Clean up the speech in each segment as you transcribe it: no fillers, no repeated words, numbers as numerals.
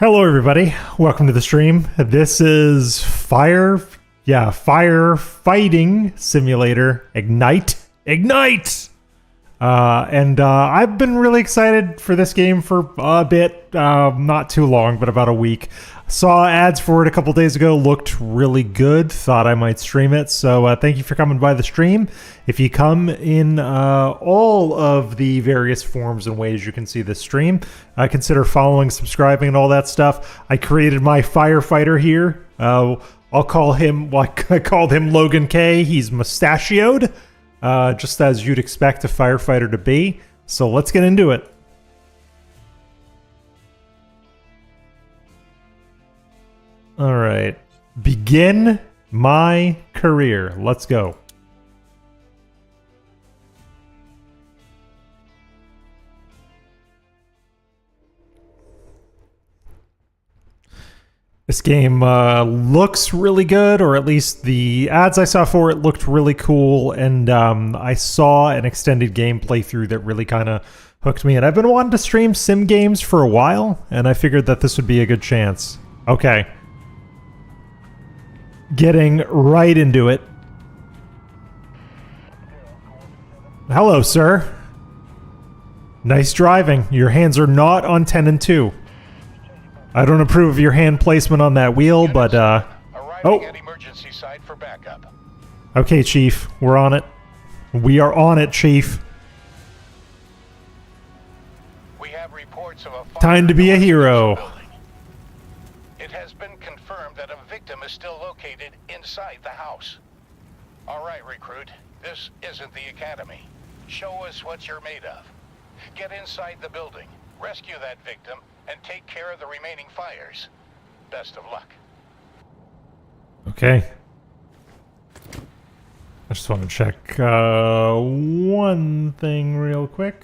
Hello everybody, welcome to the stream. This is Firefighting Simulator Ignite. I've been really excited for this game for a bit, not too long, but about a week. Saw ads for it a couple days ago, looked really good, thought I might stream it, so thank you for coming by the stream. If you come in all of the various forms and ways you can see this stream, consider following, subscribing, and all that stuff. I created my firefighter here. I'll call him, like I called him Logan K. He's mustachioed, just as you'd expect a firefighter to be. So let's get into it. All right, begin my career. Let's go. This game looks really good, or at least the ads I saw for it looked really cool, and I saw an extended game playthrough that really kind of hooked me. And I've been wanting to stream sim games for a while, and I figured that this would be a good chance. Okay. Getting right into it. Hello, sir. Nice driving. Your hands are not on 10 and 2. I don't approve of your hand placement on that wheel, but Arriving at emergency site for backup. Okay, Chief. We're on it. We are on it, Chief. We have reports of a fire. Time to be a hero. It has been confirmed that a victim is still located inside the house. All right, recruit. This isn't the academy. Show us what you're made of. Get inside the building, rescue that victim, and take care of the remaining fires. Best of luck. Okay. I just want to check one thing real quick.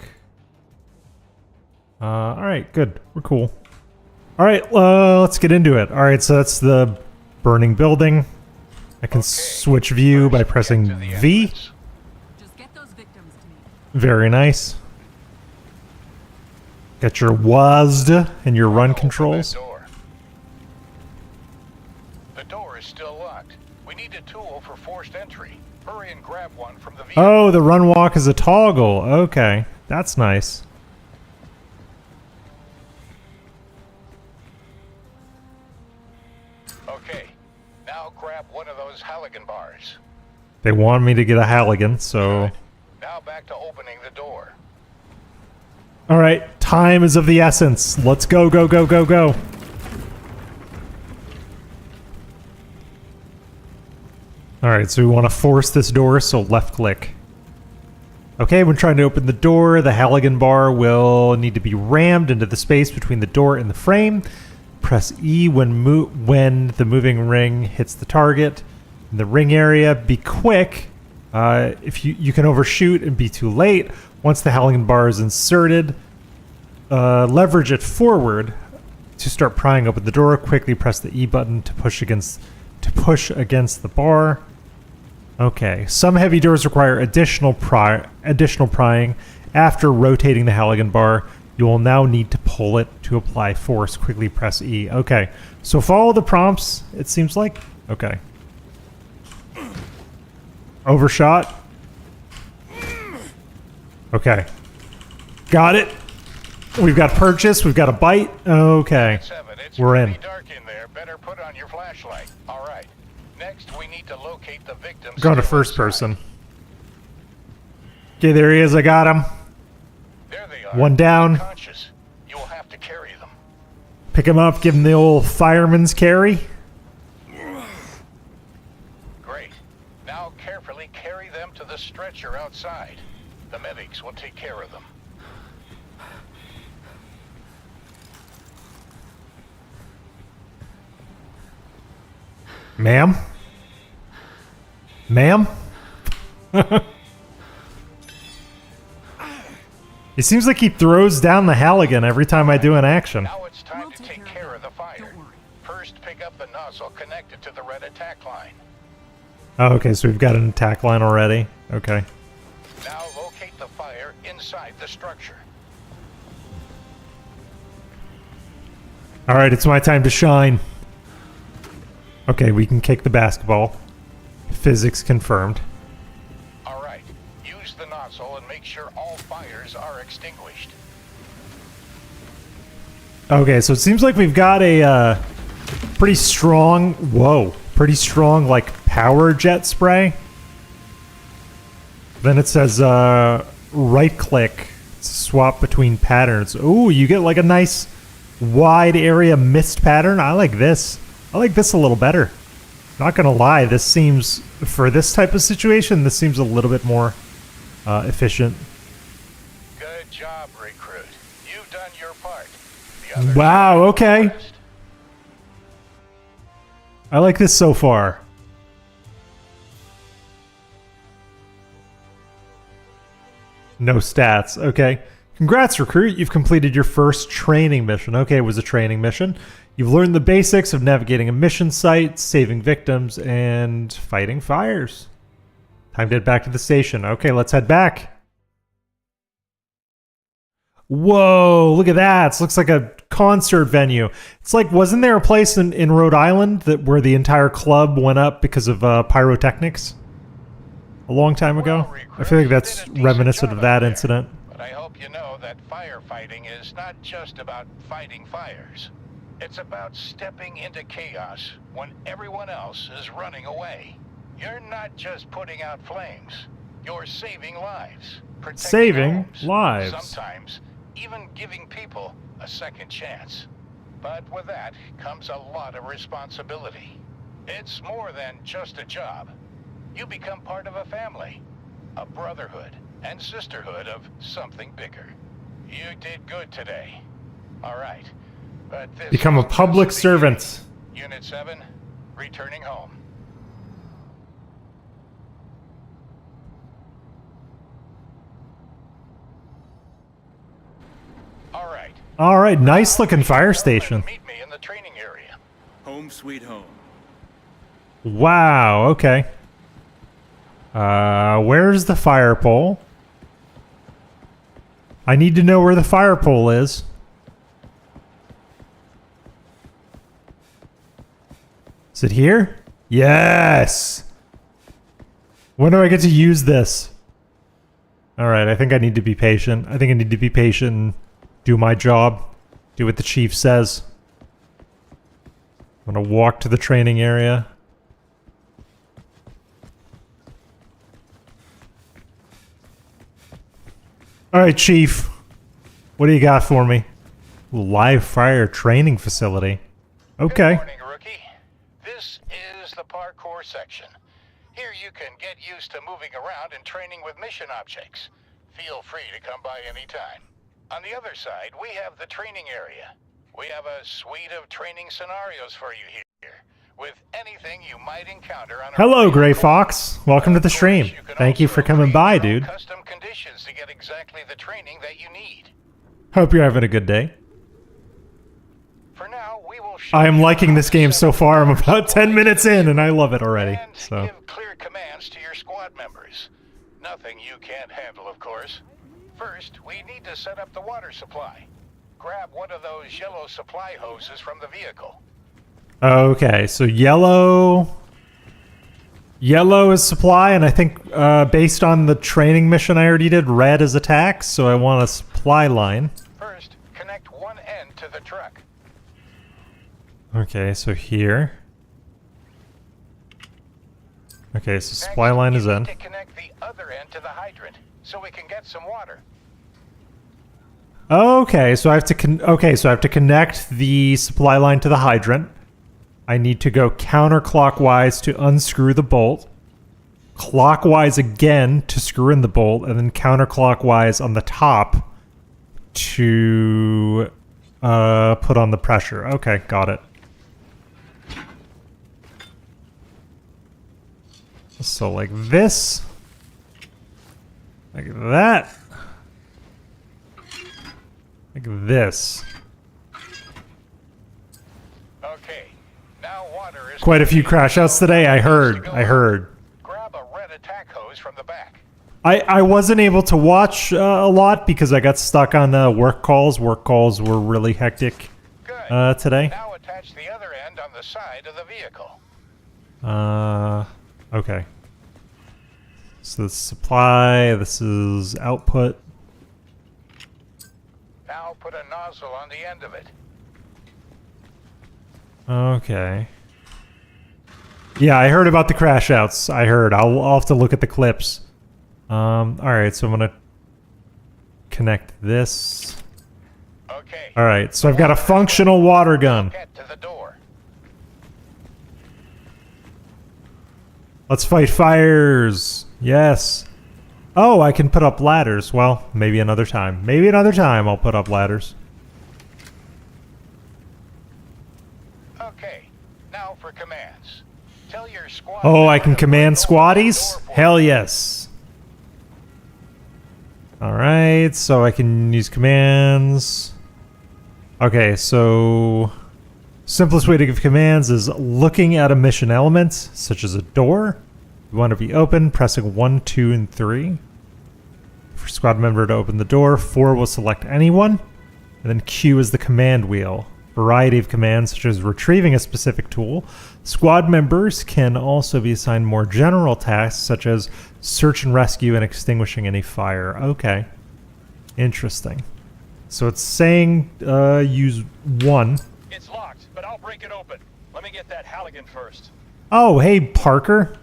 Alright, good. We're cool. Alright, let's get into it. Alright, so that's the burning building. I can switch view by pressing V. Just get those victims to me. Very nice. Got your WASD and your run controls. The door is still locked. We need a tool for forced entry. Hurry and grab one from the vehicle. Oh, the run walk is a toggle. Okay, that's nice. Okay, now grab one of those Halligan bars. They want me to get a Halligan, so... Now back to opening the door. Alright, time is of the essence. Let's go, go, go, go, go. Alright, so we want to force this door, so left click. Okay, when trying to open the door, the Halligan bar will need to be rammed into the space between the door and the frame. Press E when the moving ring hits the target. In the ring area, be quick. If you can overshoot and be too late. Once the Halligan bar is inserted, leverage it forward to start prying open the door. Quickly press the E button to push against the bar. Okay, some heavy doors require additional prying. After rotating the Halligan bar, you will now need to pull it to apply force. Quickly press E. Okay, so follow the prompts, it seems like. Okay. Overshot. Okay. Got it. We've got purchase. We've got a bite. Okay. We're in. Dark in there. Better put on your flashlight. All right. Next, we need to locate the victim. Go to first person. Okay, there he is. I got him. There they are. One down. Unconscious. You will have to carry them. Pick him up. Give him the old fireman's carry. Great. Now carefully carry them to the stretcher outside. The medics will take care of them. Ma'am? Ma'am? It seems like he throws down the Halligan every time I do an action. Now it's time to take care of the fire. First, pick up the nozzle connected to the red attack line. Oh, okay, so we've got an attack line already. Okay. Now locate the fire inside the structure. All right, it's my time to shine. Okay, we can kick the basketball. Physics confirmed. All right. Use the nozzle and make sure all fires are extinguished. Okay, so it seems like we've got a pretty strong, pretty strong like power jet spray. Then it says right click, swap between patterns. Ooh, you get like a nice wide area mist pattern. I like this. I like this a little better. Not gonna lie, this seems, for this type of situation, this seems a little bit more efficient. Good job, recruit. You've done your part. The others Wow, are okay. impressed. I like this so far. No stats. Okay. Congrats, recruit. You've completed your first training mission. Okay, it was a training mission. You've learned the basics of navigating a mission site, saving victims, and fighting fires. Time to head back to the station. Okay, let's head back. Whoa, look at that. It looks like a concert venue. It's like, wasn't there a place in Rhode Island where the entire club went up because of pyrotechnics? A long time ago? Well, I feel like recruits, that's you did a decent reminiscent job of that out there. incident. But I hope you know that firefighting is not just about fighting fires. It's about stepping into chaos when everyone else is running away. You're not just putting out flames. You're saving lives. Protecting Saving homes, lives. Sometimes even giving people a second chance. But with that comes a lot of responsibility. It's more than just a job. You become part of a family, a brotherhood and sisterhood of something bigger. You did good today. All right. But this Become a is public just the beginning. servant. Unit 7, returning home. All right. All right, nice looking fire station. Meet me in the training area. Home sweet home. Wow, okay. Where's the fire pole? I need to know where the fire pole is. Is it here? Yes! When do I get to use this? Alright, I think I need to be patient. I think I need to be patient and do my job. Do what the chief says. I'm gonna walk to the training area. Alright, Chief. What do you got for me? Live fire training facility. Okay. Good morning, rookie. This is the parkour section. Here you can get used to moving around and training with mission objects. Feel free to come by anytime. On the other side, we have the training area. We have a suite of training scenarios for you here, with anything you might encounter on a Hello, Gray vehicle. Fox. Welcome to the Of course, stream. you can Thank you also for coming create by, your own dude. Custom conditions to get exactly the training that you need. Hope you're having a good day. For now, we will show I am you liking how this to game set so up far. I'm your about 10 squad minutes in position and I love it already. and So, give clear commands to your squad members. Nothing you can't handle, of course. First, we need to set up the water supply. Grab one of those yellow supply hoses from the vehicle. okay. So yellow is supply, and I think based on the training mission I already did, red is attack. So I want a supply line. First, connect one end to the truck. Okay, so here. Okay, so Next, supply line you is need in. to connect the other end to the hydrant so we can get some water. Okay, so I have to connect the supply line to the hydrant. I need to go counterclockwise to unscrew the bolt, clockwise again to screw in the bolt, and then counterclockwise on the top to put on the pressure. Okay, got it. So like this, like that. Like this. Okay, now water is Quite a few crash outs today, I heard. Grab a red attack hose from the back. I wasn't able to watch a lot because I got stuck on work calls. Work calls were really hectic. Good. today. Now attach the other end on the side of the vehicle. Okay. So this is supply, this is output. Now put a nozzle on the end of it. Okay. Yeah, I heard about the crash outs. I heard. I'll have to look at the clips. Alright, so I'm gonna connect this. Okay. Alright, so I've got a functional water gun. Get to the door. Let's fight fires. Yes. Oh, I can put up ladders. Well, maybe another time. Maybe another time I'll put up ladders. Okay. Now for commands. Tell your squad. Oh, I can member to command break open the squaddies? door for Hell you. yes. Alright, so I can use commands. Okay, so simplest way to give commands is looking at a mission element, such as a door. You want to be open, pressing 1, 2, and 3. For squad member to open the door, 4 will select anyone. And then Q is the command wheel. Variety of commands, such as retrieving a specific tool. Squad members can also be assigned more general tasks, such as search and rescue and extinguishing any fire. Okay. Interesting. So it's saying use 1. It's locked, but I'll break it open. Let me get that Halligan first. Oh, hey, Parker.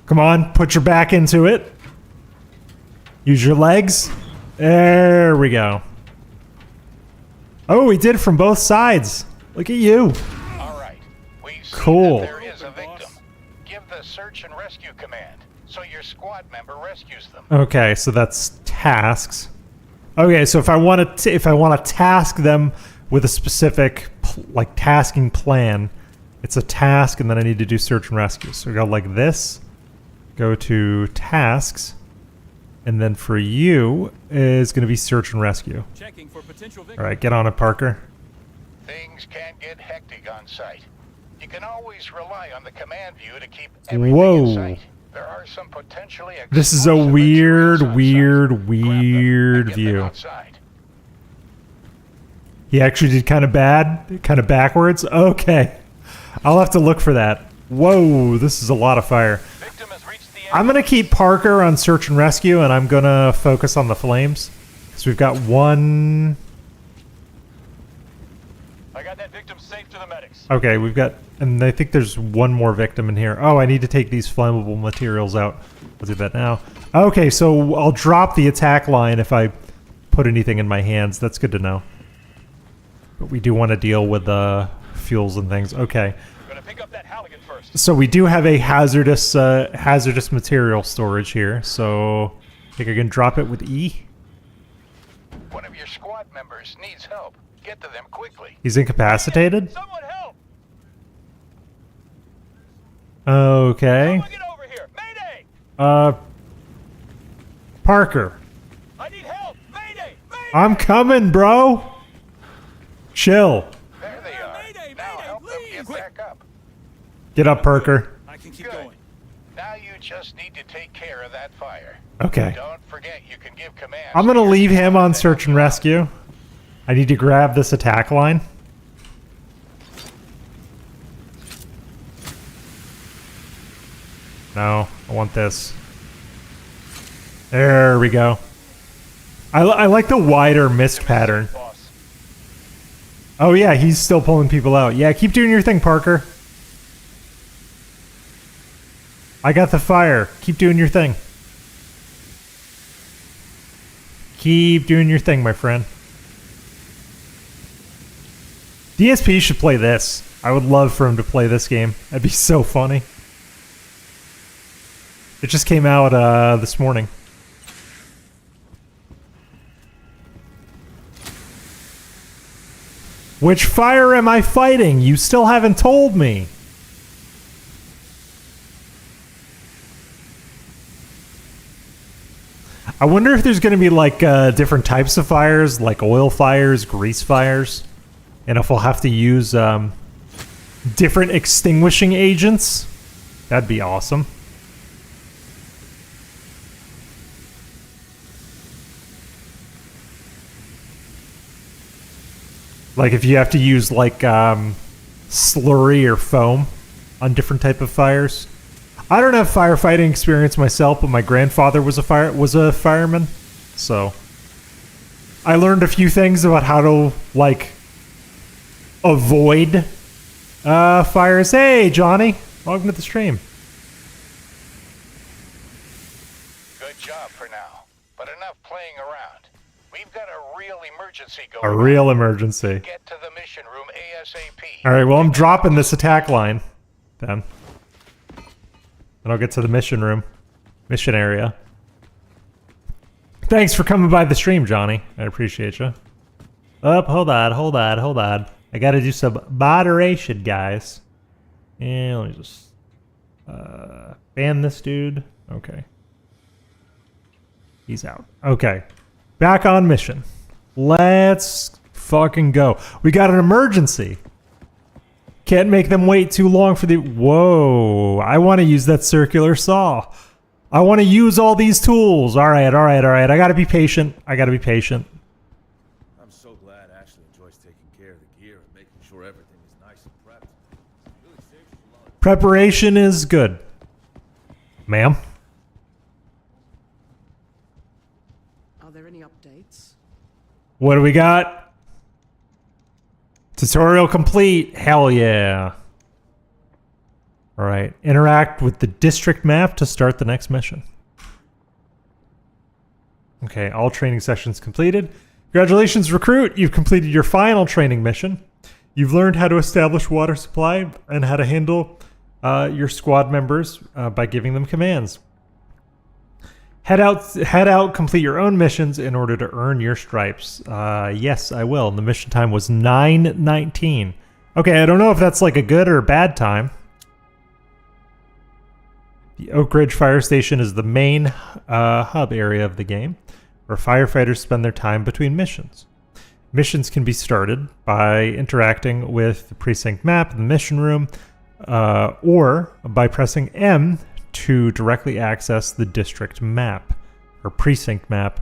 Come on, put your back into it. Use your legs. There we go. Oh, we did from both sides. Look at you. All right. We've seen Cool. that there is a victim. Give the search and rescue command so your squad member rescues them. Okay, so that's tasks. Okay, so if I want to task them with a specific like tasking plan, it's a task, and then I need to do search and rescue. So we go like this. Go to tasks, and then for you is going to be search and rescue. Checking for potential All victim. right, get on it, Parker. Things can get hectic on site. You can always rely on the command view to keep everything Whoa. in sight. There are some potentially This is a explosive weird, materials on site. weird, Grab them weird and get them view. outside. He actually did kind of bad, kind of backwards. Okay, I'll have to look for that. Whoa, this is a lot of fire. Victim has reached the end. I'm going to keep Parker on search and rescue, and I'm going to focus on the flames. So we've got one... I got that victim safe to the medics. Okay, we've got... And I think there's one more victim in here. Oh, I need to take these flammable materials out. I'll do that now. Okay, so I'll drop the attack line if I put anything in my hands. That's good to know. But we do want to deal with the fuels and things. Okay. Gonna pick up that Halligan first. So we do have a hazardous material storage here. So I think I can drop it with E. One of your squad members needs help. Get to them quickly. He's incapacitated? Someone help! Okay. Someone get over here! Mayday! Parker. I need help! Mayday! Mayday! I'm coming, bro. Chill. There they are. Mayday, Now mayday, help them get please. back up. Get up, Parker. I can keep Good. going. Now you just need to take care of that fire. Okay. Don't forget you can give commands. I'm going to your leave him squad on to search help and you out. rescue. I need to grab this attack line. No, I want this. There we go. I like the wider mist pattern. Boss. Oh yeah, he's still pulling people out. Yeah, keep doing your thing, Parker. I got the fire. Keep doing your thing. Keep doing your thing, my friend. DSP should play this. I would love for him to play this game. That'd be so funny. It just came out this morning. Which fire am I fighting? You still haven't told me. I wonder if there's going to be like different types of fires, like oil fires, grease fires, and if we'll have to use different extinguishing agents. That'd be awesome. Like if you have to use like slurry or foam on different type of fires. I don't have firefighting experience myself, but my grandfather was a fireman, so I learned a few things about how to like avoid fires. Hey, Johnny, welcome to the stream. Good job for now, but enough playing around. We've got a real emergency A going real on. emergency. Get to the mission room ASAP. All right, well, I'm dropping this attack line then. Then I'll get to the mission area. Thanks for coming by the stream, Johnny. I appreciate you. Hold on. I gotta do some moderation, guys. And let me just ban this dude. Okay. He's out. Okay. Back on mission. Let's fucking go. We got an emergency. Can't make them wait too long for the... Whoa. I want to use that circular saw. I want to use all these tools. All right. I got to be patient. I'm so glad Ashley enjoys taking care of the gear and making sure everything is nice and prepped. It really saves us a lot of... Preparation is good. Ma'am? Are there any updates? What do we got? Tutorial complete. Hell yeah. All right. Interact with the district map to start the next mission. Okay. All training sessions completed. Congratulations, recruit. You've completed your final training mission. You've learned how to establish water supply and how to handle your squad members by giving them commands. Head out, complete your own missions in order to earn your stripes. Yes, I will. And the mission time was 9:19. Okay, I don't know if that's like a good or a bad time. The Oak Ridge Fire Station is the main hub area of the game, where firefighters spend their time between missions. Missions can be started by interacting with the precinct map in the mission room, or by pressing M to directly access the district map or precinct map.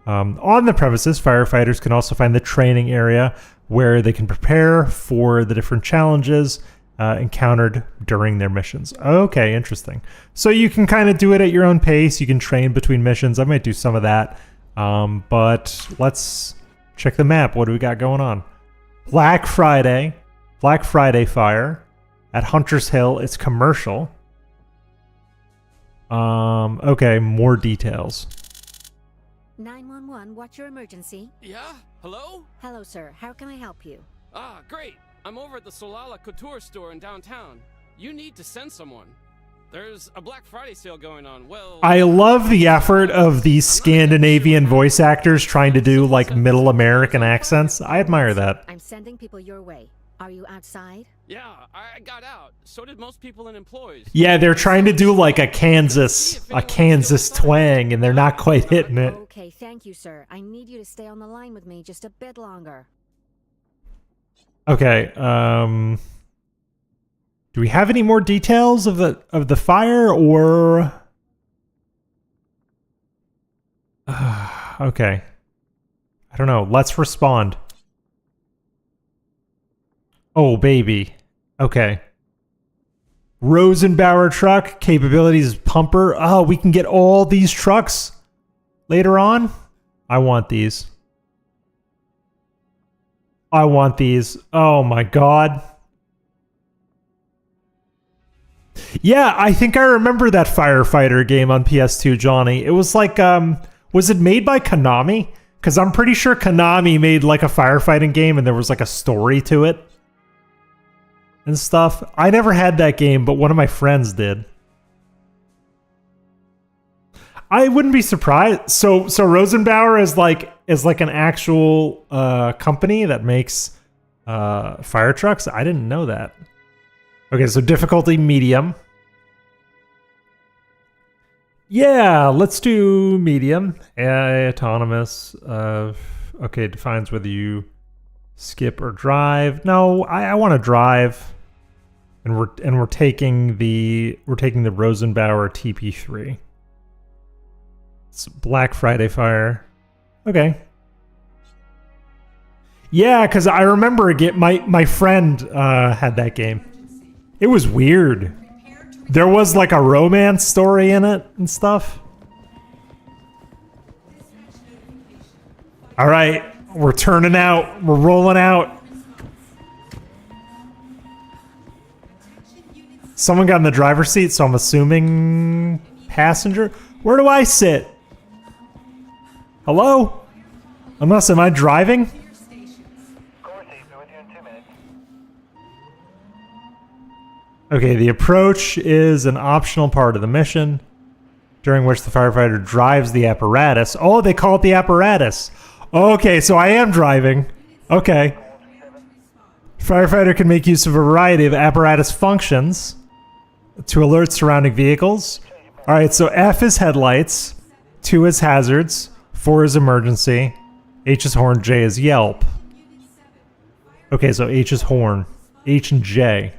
On the premises, firefighters can also find the training area where they can prepare for the different challenges encountered during their missions. Okay, interesting. So you can kind of do it at your own pace. You can train between missions. I might do some of that. But let's check the map. What do we got going on? Black Friday fire at Hunter's Hill. It's commercial. Okay, more details. 911, what's your emergency? Yeah? Hello? Hello, sir. How can I help you? Ah, great. I'm over at the Solala Couture store in downtown. You need to send someone. There's a Black Friday sale going on. Well, I love the effort of these Scandinavian voice actors trying to do like middle American accents. I admire that. I'm sending people your way. Are you outside? yeah, I got out. So did most people and employees. Yeah, they're trying to do like a Kansas twang, and they're not quite hitting it. Okay, thank you, sir. I need you to stay on the line with me just a bit longer. Okay, do we have any more details of the fire, or okay. I don't know. Let's respond. Oh, baby. Okay. Rosenbauer truck, capabilities pumper. Oh, we can get all these trucks later on. I want these. I want these. Oh my god. Yeah, I think I remember that firefighter game on PS2, Johnny. It was like, was it made by Konami? Because I'm pretty sure Konami made like a firefighting game and there was like a story to it and stuff. I never had that game, but one of my friends did. I wouldn't be surprised. So Rosenbauer is like an actual company that makes fire trucks. I didn't know that. Okay, so difficulty medium. Yeah, let's do medium. Autonomous. Okay, defines whether you skip or drive. No, I want to drive. And we're taking the Rosenbauer TP3. It's Black Friday fire. Okay. Yeah, because I remember my friend had that game. It was weird. There was like a romance story in it and stuff. All right, we're turning out. We're rolling out. Someone got in the driver's seat, so I'm assuming passenger. Where do I sit? Hello? Unless, am I driving? Okay, the approach is an optional part of the mission, during which the firefighter drives the apparatus. Oh, they call it the apparatus. Okay, so I am driving. Okay. Firefighter can make use of a variety of apparatus functions to alert surrounding vehicles. All right, so F is headlights, 2 is hazards, 4 is emergency, H is horn, J is yelp. Okay, so H is horn, H and J.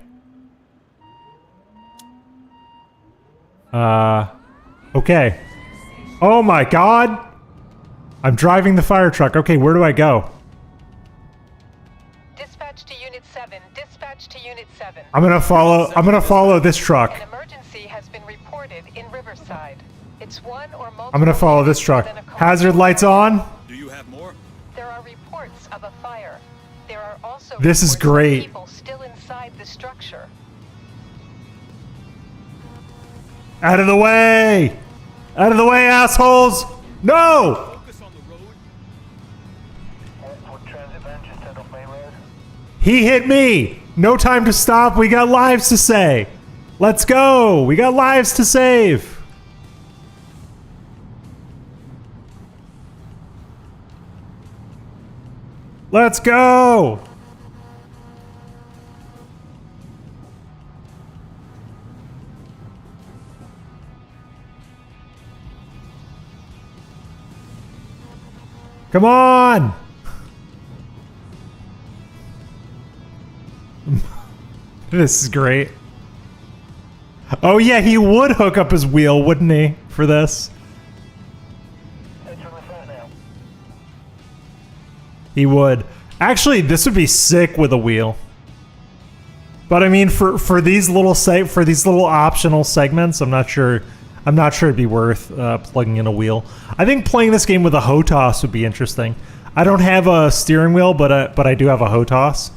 Okay. Oh my god! I'm driving the fire truck. Okay, where do I go? Dispatch to Unit 7. Dispatch to Unit 7. I'm gonna follow this truck. An emergency has been reported in Riverside. It's one or multiple. I'm gonna follow this truck. within a commercial Hazard lights area. on. Do you have more? There are reports of a fire. There are also This is reports of great. people still inside the structure. Out of the way! Out of the way, assholes! No! Focus on the road. He hit me! No time to stop, we got lives to save! Let's go! We got lives to save! Let's go! Come on! This is great. Oh yeah, he would hook up his wheel, wouldn't he, for this? He would. Actually, this would be sick with a wheel. But I mean, for these little optional segments, I'm not sure it'd be worth plugging in a wheel. I think playing this game with a HOTAS would be interesting. I don't have a steering wheel, but I do have a HOTAS.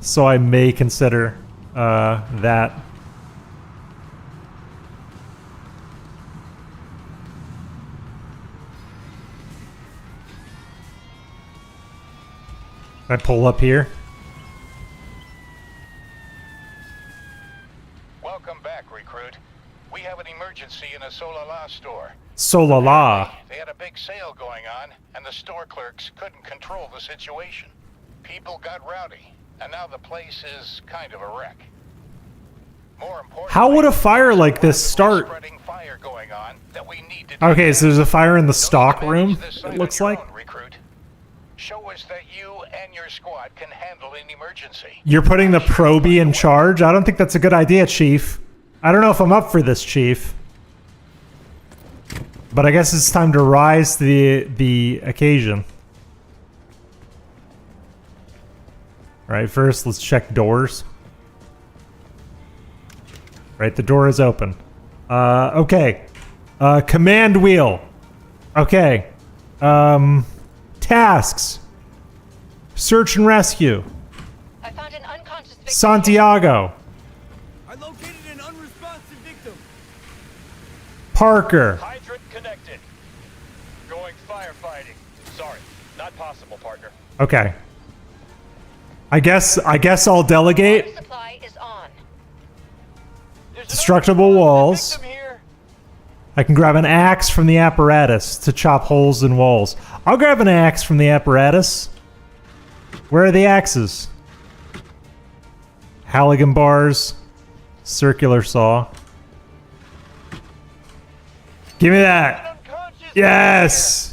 So I may consider that. I pull up here. Welcome back, recruit. We have an emergency in a Solala store. Solala. They had a big sale going on, and the store clerks couldn't control the situation. People got rowdy, and now the place is kind of a wreck. More importantly, How would a fire like this start? spreading fire going on that we need to Okay, so there's a fire in the Don't stock manage room, this it site looks on your like. own, recruit. Show us that you and your squad can handle an emergency. You're putting the probie in charge? I don't think that's a good idea, Chief. I don't know if I'm up for this, Chief. But I guess it's time to rise to the occasion. Alright, first let's check doors. Right, the door is open. Okay. Command wheel. Okay. Tasks. Search and rescue. I found an unconscious victim. Santiago. I located an unresponsive victim. Parker. Hydrant connected. Going firefighting. Sorry, not possible, partner. Okay. I guess I'll delegate. Water supply is on. There's an Destructible unresponsive walls. victim here. I can grab an axe from the apparatus to chop holes in walls. I'll grab an axe from the apparatus. Where are the axes? Halligan bars. Circular saw. Give me that. Unconscious Yes!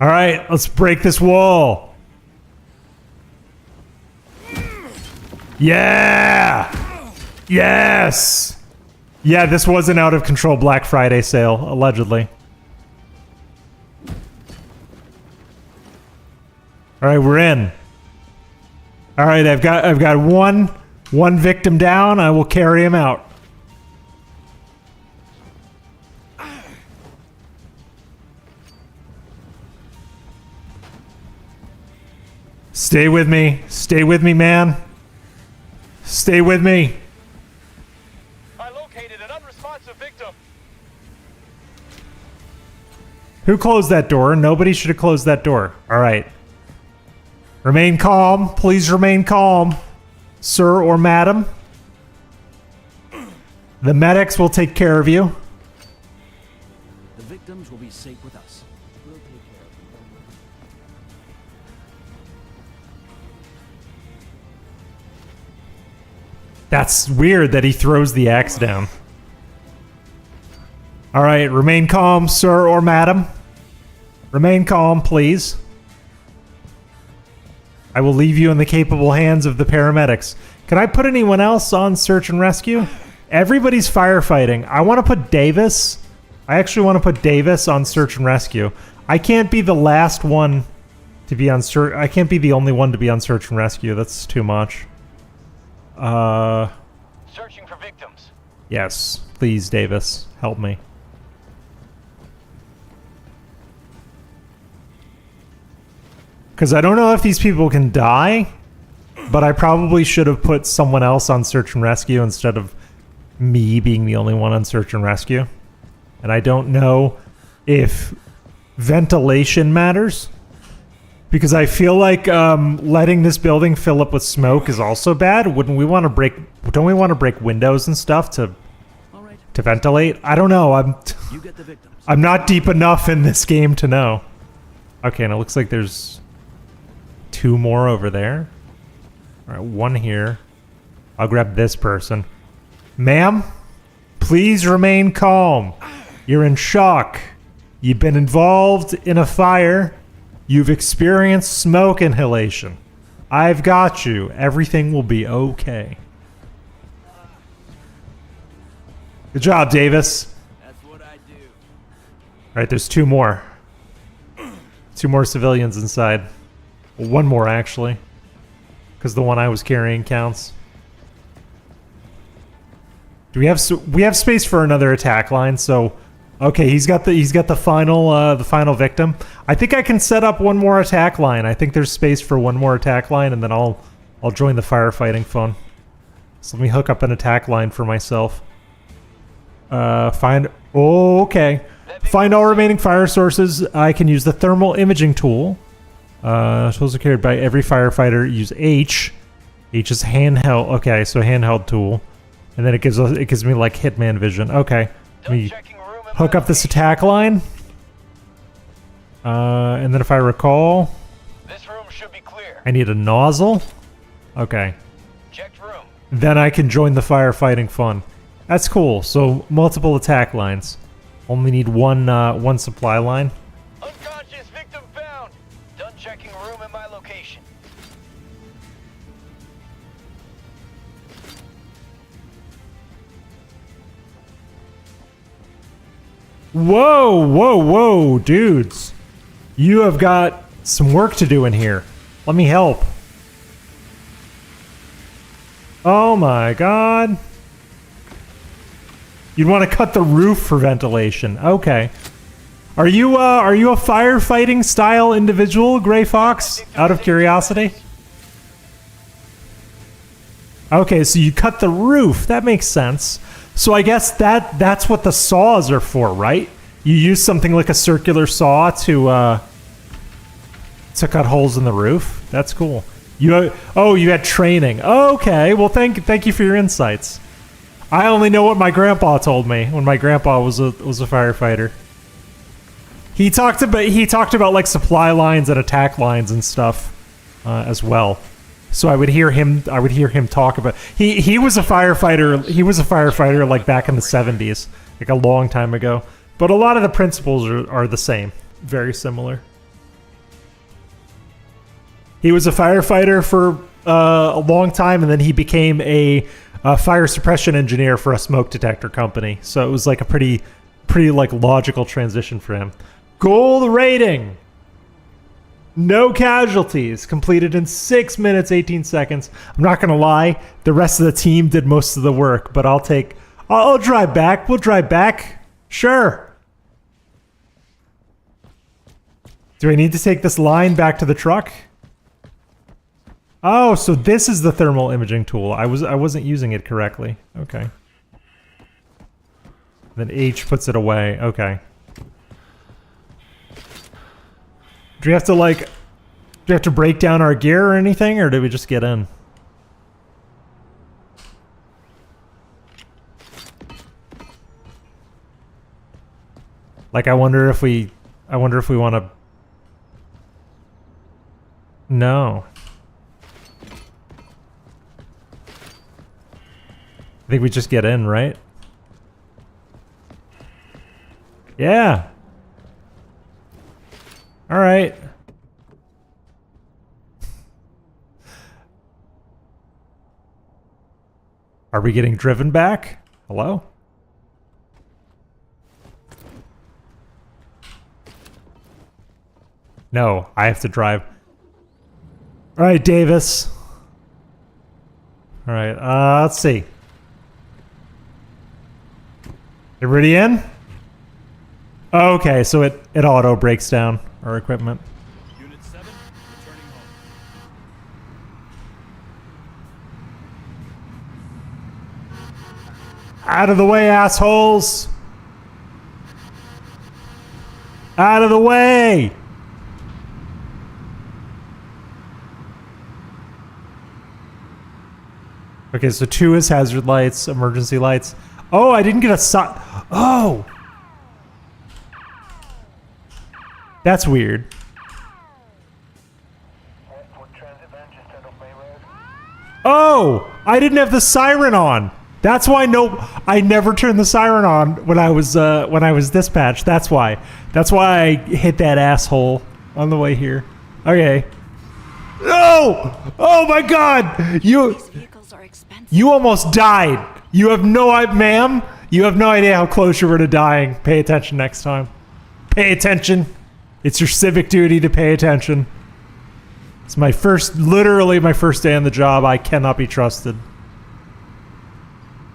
All right, let's break this wall. Yeah! Yes! Yeah, this was an out-of-control Black Friday sale, allegedly. Alright, we're in. Alright, I've got one victim down. I will carry him out. Stay with me. Stay with me, man. Stay with me. I located an unresponsive victim. Who closed that door? Nobody should have closed that door. All right. Remain calm. Please remain calm, sir or madam. The medics will take care of you. The victims will be safe with us. We'll take care of them. That's weird that he throws the axe down. All right, remain calm, sir or madam. Remain calm, please. I will leave you in the capable hands of the paramedics. Can I put anyone else on search and rescue? Everybody's firefighting. I want to put Davis. I actually want to put Davis on search and rescue. I can't be the last one to be on search. I can't be the only one to be on search and rescue. That's too much. Searching for victims. Yes, please, Davis, help me. Because I don't know if these people can die, but I probably should have put someone else on search and rescue instead of me being the only one on search and rescue. And I don't know if ventilation matters, because I feel like letting this building fill up with smoke is also bad. Wouldn't we want to break? Don't we want to break windows and stuff to ventilate? I don't know. You get the victims. I'm not deep enough in this game to know. Okay, and it looks like there's 2 more over there. All right, 1 here. I'll grab this person. Ma'am, please remain calm. You're in shock. You've been involved in a fire. You've experienced smoke inhalation. I've got you. Everything will be okay. Good job, Davis. That's what I do. All right, there's 2 more. 2 more civilians inside. Well, 1 more, actually. Because the one I was carrying counts. Do we have space for another attack line? So, okay, he's got the final victim. I think I can set up 1 more attack line. I think there's space for 1 more attack line, and then I'll join the firefighting fun. So let me hook up an attack line for myself. Find all remaining fire sources. I can use the thermal imaging tool. Tools are carried by every firefighter. Use H. H is handheld. Okay, so handheld tool, and then it gives me like Hitman vision. Okay, let me hook up this attack line. And then if I recall, This room should be clear. I need a nozzle. Okay. Checked room. Then I can join the firefighting fun. That's cool. So multiple attack lines. Only need one supply line. Unconscious victim found. Done checking room and my location. Whoa, dudes. You have got some work to do in here. Let me help. Oh my god. You'd want to cut the roof for ventilation. Okay. Are you a firefighting style individual, Gray Fox? Out of curiosity? Okay, so you cut the roof. That makes sense. So I guess that's what the saws are for, right? You use something like a circular saw to cut holes in the roof. That's cool. You had training. Okay, well thank you for your insights. I only know what my grandpa told me when my grandpa was a firefighter. He talked about like supply lines and attack lines and stuff as well. So I would hear him talk about. He was a firefighter. He was a firefighter like back in the 70s, like a long time ago. But a lot of the principles are the same, very similar. He was a firefighter for a long time, and then he became a fire suppression engineer for a smoke detector company. So it was like a pretty like logical transition for him. Gold rating. No casualties. Completed in 6 minutes, 18 seconds. I'm not going to lie. The rest of the team did most of the work, but I'll drive back. We'll drive back. Sure. Do I need to take this line back to the truck? Oh, so this is the thermal imaging tool. I wasn't using it correctly. Okay. Then H puts it away. Okay. Do we have to break down our gear or anything, or do we just get in? Like, I wonder if we want to. No. I think we just get in, right? Yeah. All right. Are we getting driven back? Hello? No, I have to drive. All right, Davis. All right, let's see. Everybody in? Okay, so it auto breaks down our equipment. Unit 7, returning home. Out of the way, assholes! Out of the way! Okay, so 2 is hazard lights, emergency lights. Oh, I didn't get a sign. Oh! That's weird. Oh! I didn't have the siren on! That's why I never turned the siren on when I was dispatched. That's why. That's why I hit that asshole on the way here. Okay. No! Oh my god! You almost died. You have ma'am. You have no idea how close you were to dying. Pay attention next time. Pay attention. It's your civic duty to pay attention. It's literally my first day on the job. I cannot be trusted.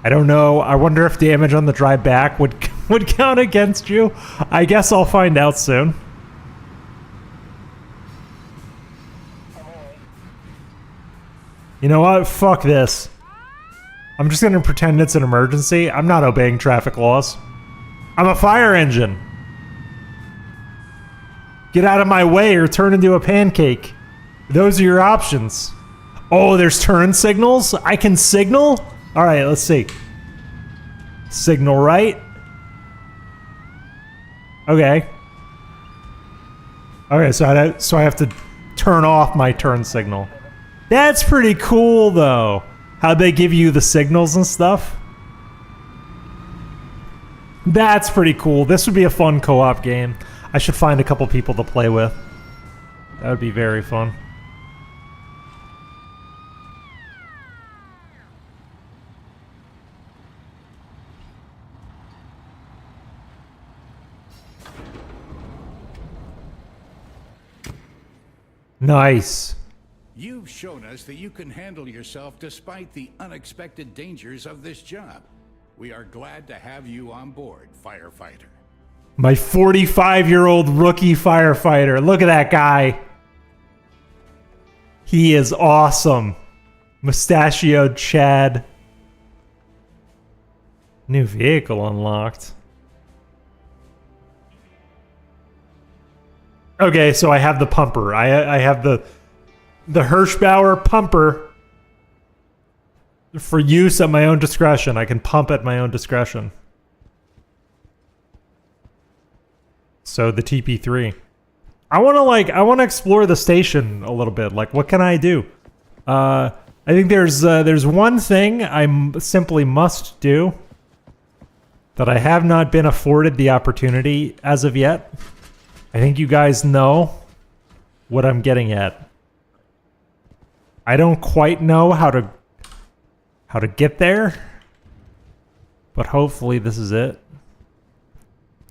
I don't know. I wonder if damage on the drive back would count against you. I guess I'll find out soon. You know what? Fuck this. I'm just gonna pretend it's an emergency. I'm not obeying traffic laws. I'm a fire engine. Get out of my way or turn into a pancake. Those are your options. Oh, there's turn signals? I can signal? All right, let's see. Signal right. Okay. Okay, so I have to turn off my turn signal. That's pretty cool, though. How they give you the signals and stuff. That's pretty cool. This would be a fun co-op game. I should find a couple people to play with. That would be very fun. Nice. You've shown us that you can handle yourself despite the unexpected dangers of this job. We are glad to have you on board, firefighter. My 45-year-old rookie firefighter. Look at that guy. He is awesome. Mustachioed Chad. New vehicle unlocked. Okay, so I have the pumper. I have the Hirschbauer pumper for use at my own discretion. I can pump at my own discretion. So the TP3. I want to explore the station a little bit. Like, what can I do? I think there's one thing I simply must do that I have not been afforded the opportunity as of yet. I think you guys know what I'm getting at. I don't quite know how to get there, but hopefully this is it.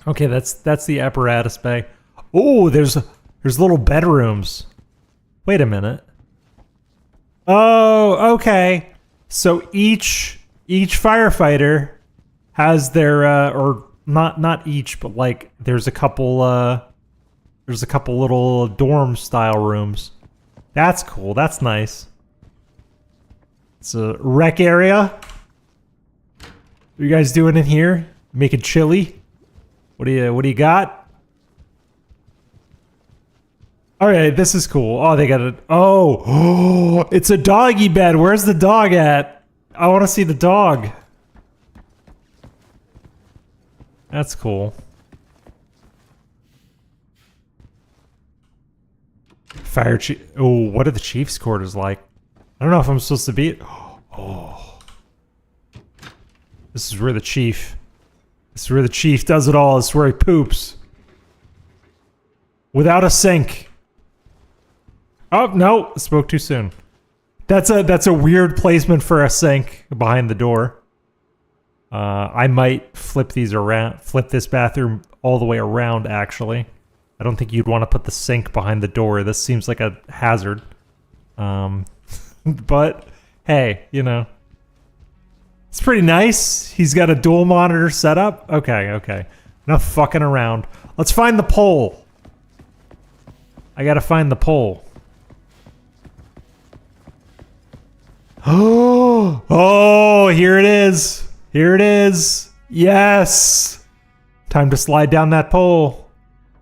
Okay, that's the apparatus bay. Oh, there's little bedrooms. Wait a minute. Oh, okay. So each firefighter has their or not each, but like there's a couple little dorm style rooms. That's cool. That's nice. It's a rec area. What are you guys doing in here? Making chili? What do you got? All right, this is cool. Oh, they got it. Oh, it's a doggy bed. Where's the dog at? I want to see the dog. That's cool. Fire chief. Oh, what are the chief's quarters like? I don't know if I'm supposed to be. Oh, this is where the chief. This is where the chief does it all. This is where he poops. Without a sink. Oh no! Spoke too soon. That's a weird placement for a sink behind the door. I might flip these around. Flip this bathroom all the way around. Actually, I don't think you'd want to put the sink behind the door. This seems like a hazard. But hey, you know, it's pretty nice. He's got a dual monitor setup. Okay. Enough fucking around. Let's find the pole. I gotta find the pole. Oh, here it is. Here it is. Yes. Time to slide down that pole.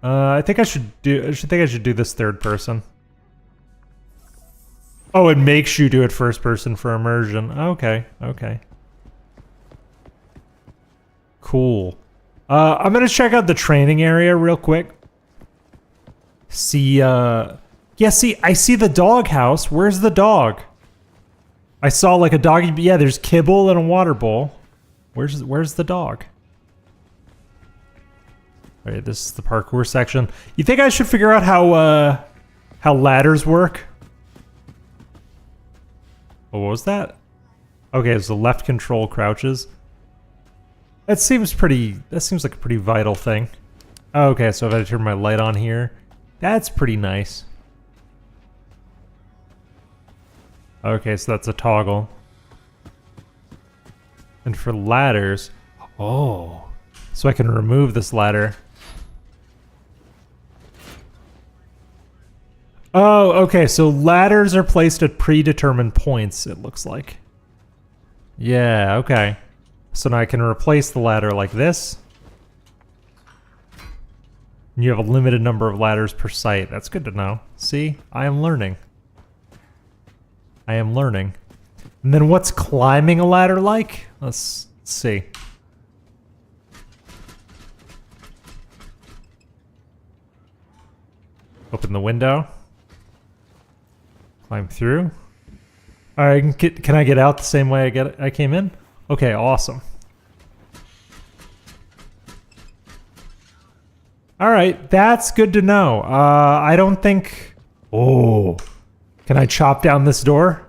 I think I should do this third person. Oh, it makes you do it first person for immersion. Okay. Cool. I'm gonna check out the training area real quick. See, I see the dog house. Where's the dog? I saw like a doggy. Yeah, there's kibble and a water bowl. Where's the dog? All right, this is the parkour section. You think I should figure out how ladders work? Oh, what was that? Okay, it's the left control crouches. That seems like a pretty vital thing. Okay, so if I turn my light on here, that's pretty nice. Okay, so that's a toggle. And for ladders, oh, so I can remove this ladder. Oh, okay, so ladders are placed at predetermined points, it looks like. Yeah, okay. So now I can replace the ladder like this. And you have a limited number of ladders per site. That's good to know. See, I am learning. And then what's climbing a ladder like? Let's see. Open the window. Climb through. All right, can I get out the same way I came in? Okay, awesome. All right, that's good to know. I don't think... Oh, can I chop down this door?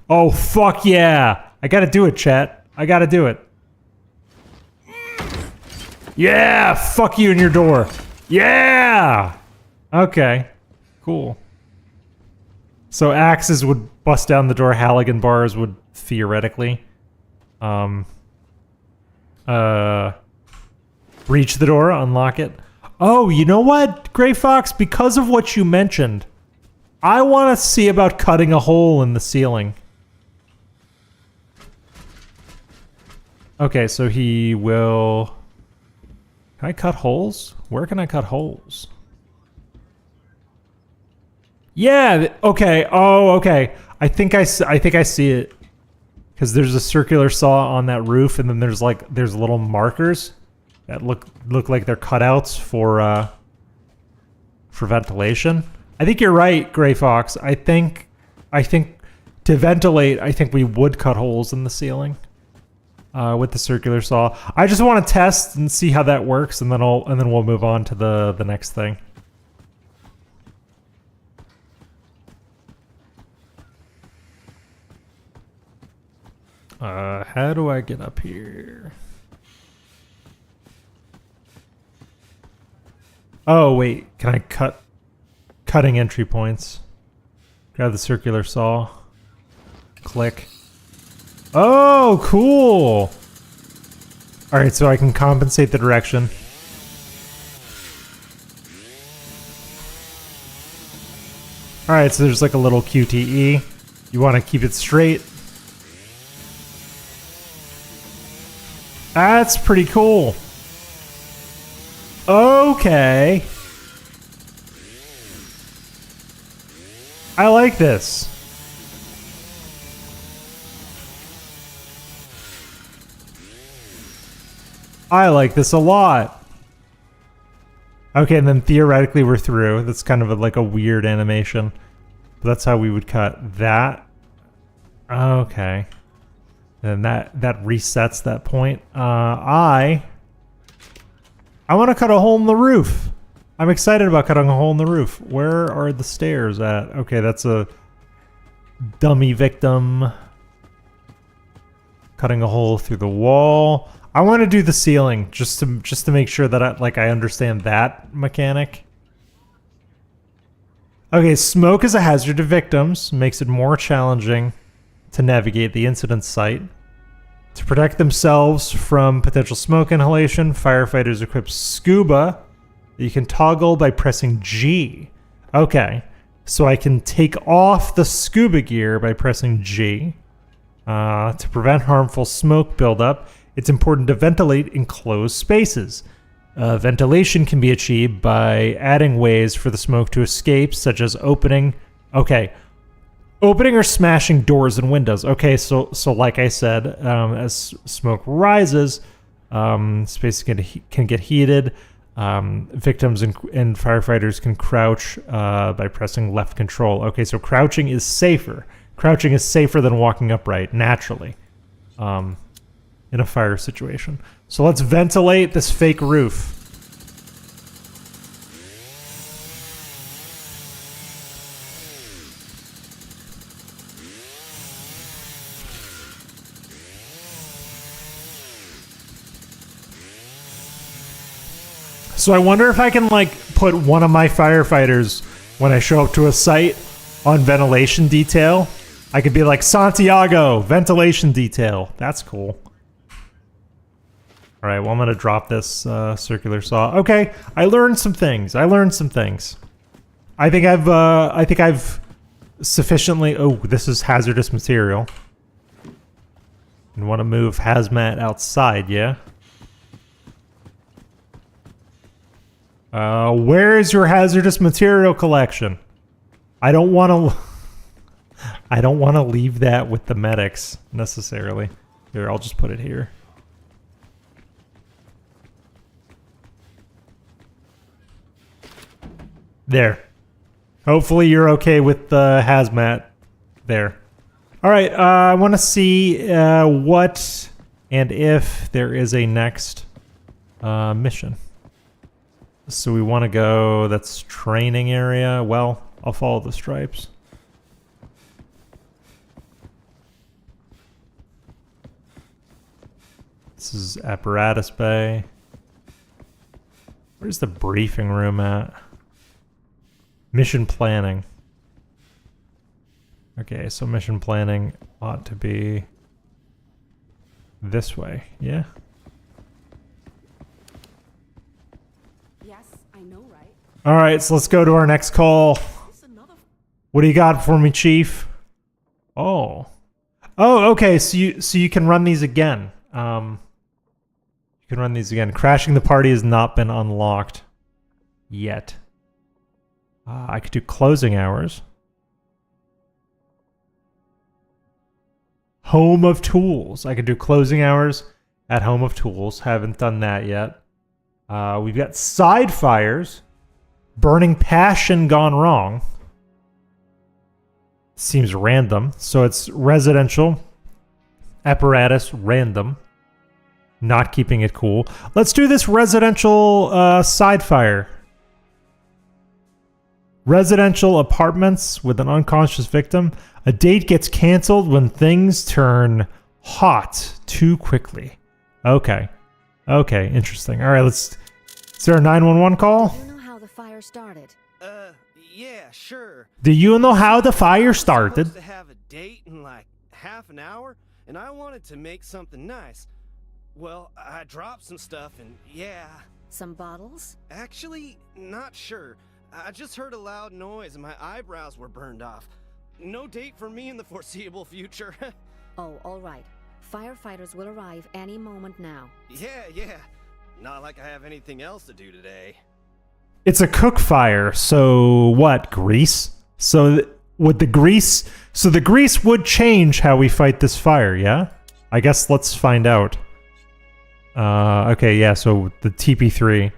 Oh, fuck yeah. I gotta do it, chat. I gotta do it. Yeah, fuck you and your door. Yeah! Okay, cool. So axes would bust down the door, Halligan bars would theoretically breach the door, unlock it. Oh, you know what, Gray Fox? Because of what you mentioned, I want to see about cutting a hole in the ceiling. Okay, so he will... Can I cut holes? Where can I cut holes? Yeah, okay. Oh, okay. I think I see it. Because there's a circular saw on that roof, and then there's little markers that look like they're cutouts for ventilation. I think you're right, Gray Fox. I think to ventilate, I think we would cut holes in the ceiling with the circular saw. I just want to test and see how that works, and then we'll move on to the next thing. How do I get up here? Oh, wait. Can I cutting entry points? Grab the circular saw. Click. Oh, cool. All right, so I can compensate the direction. All right, so there's like a little QTE. You want to keep it straight. That's pretty cool. Okay. I like this. I like this a lot. Okay, and then theoretically we're through. That's kind of like a weird animation. But that's how we would cut that. Okay. And that resets that point. I want to cut a hole in the roof. I'm excited about cutting a hole in the roof. Where are the stairs at? Okay, that's a dummy victim. Cutting a hole through the wall. I want to do the ceiling just to make sure that I understand that mechanic. Okay, smoke is a hazard to victims, makes it more challenging to navigate the incident site. To protect themselves from potential smoke inhalation, firefighters equip scuba that you can toggle by pressing G. Okay, so I can take off the scuba gear by pressing G. To prevent harmful smoke buildup, it's important to ventilate enclosed spaces. Ventilation can be achieved by adding ways for the smoke to escape, such as opening. Okay. Opening or smashing doors and windows. Okay, so like I said, as smoke rises, spaces can get heated. Victims and firefighters can crouch by pressing left control. Okay, so crouching is safer. Crouching is safer than walking upright, naturally, in a fire situation. So let's ventilate this fake roof. So I wonder if I can put one of my firefighters when I show up to a site on ventilation detail. I could be like, Santiago, ventilation detail. That's cool. All right, well, I'm going to drop this circular saw. Okay, I learned some things. I think I've sufficiently... Oh, this is hazardous material. You want to move hazmat outside, yeah? Where is your hazardous material collection? I don't want to leave that with the medics necessarily. Here, I'll just put it here. There. Hopefully you're okay with the hazmat there. All right, I want to see what and if there is a next mission. So we want to go, that's training area. Well, I'll follow the stripes. This is apparatus bay. Where's the briefing room at? Mission planning. Okay, so mission planning ought to be this way, yeah? Yes, I know, right? All right, so let's go to our next call. What do you got for me, Chief? Oh. Oh, okay, so you can run these again. You can run these again. Crashing the party has not been unlocked yet. I could do closing hours. Home of Tools. I could do closing hours at Home of Tools. Haven't done that yet. We've got side fires. Burning passion gone wrong. Seems random. So it's residential. Apparatus, random. Not keeping it cool. Let's do this residential side fire. Residential apartments with an unconscious victim. A date gets canceled when things turn hot too quickly. Okay. Okay, interesting. All right, let's... Is there a 911 call? Do you know how the fire started? Yeah, sure. Do you know how the fire I started? was supposed to have a date in like half an hour, and I wanted to make something nice. Well, I dropped some stuff, and yeah. Some bottles? Actually, not sure. I just heard a loud noise, and my eyebrows were burned off. No date for me in the foreseeable future. Oh, all right. Firefighters will arrive any moment now. Yeah. Not like I have anything else to do today. It's a cook fire, so what? Grease? So would the grease... So the grease would change how we fight this fire, yeah? I guess let's find out. Okay, yeah, so the TP3.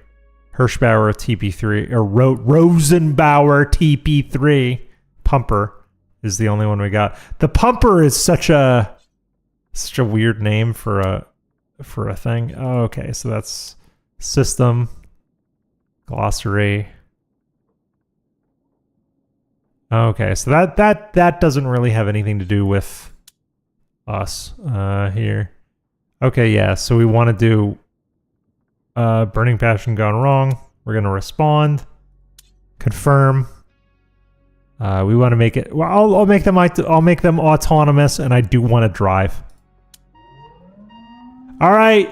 Hirschbauer TP3, or Rosenbauer TP3. Pumper is the only one we got. The pumper is such a weird name for a thing. Oh, okay, so that's system, glossary. Okay, so that doesn't really have anything to do with us here. Okay, yeah, so we want to do burning passion gone wrong. We're gonna respond, confirm. We want to make it. Well, I'll make them autonomous, and I do want to drive. All right,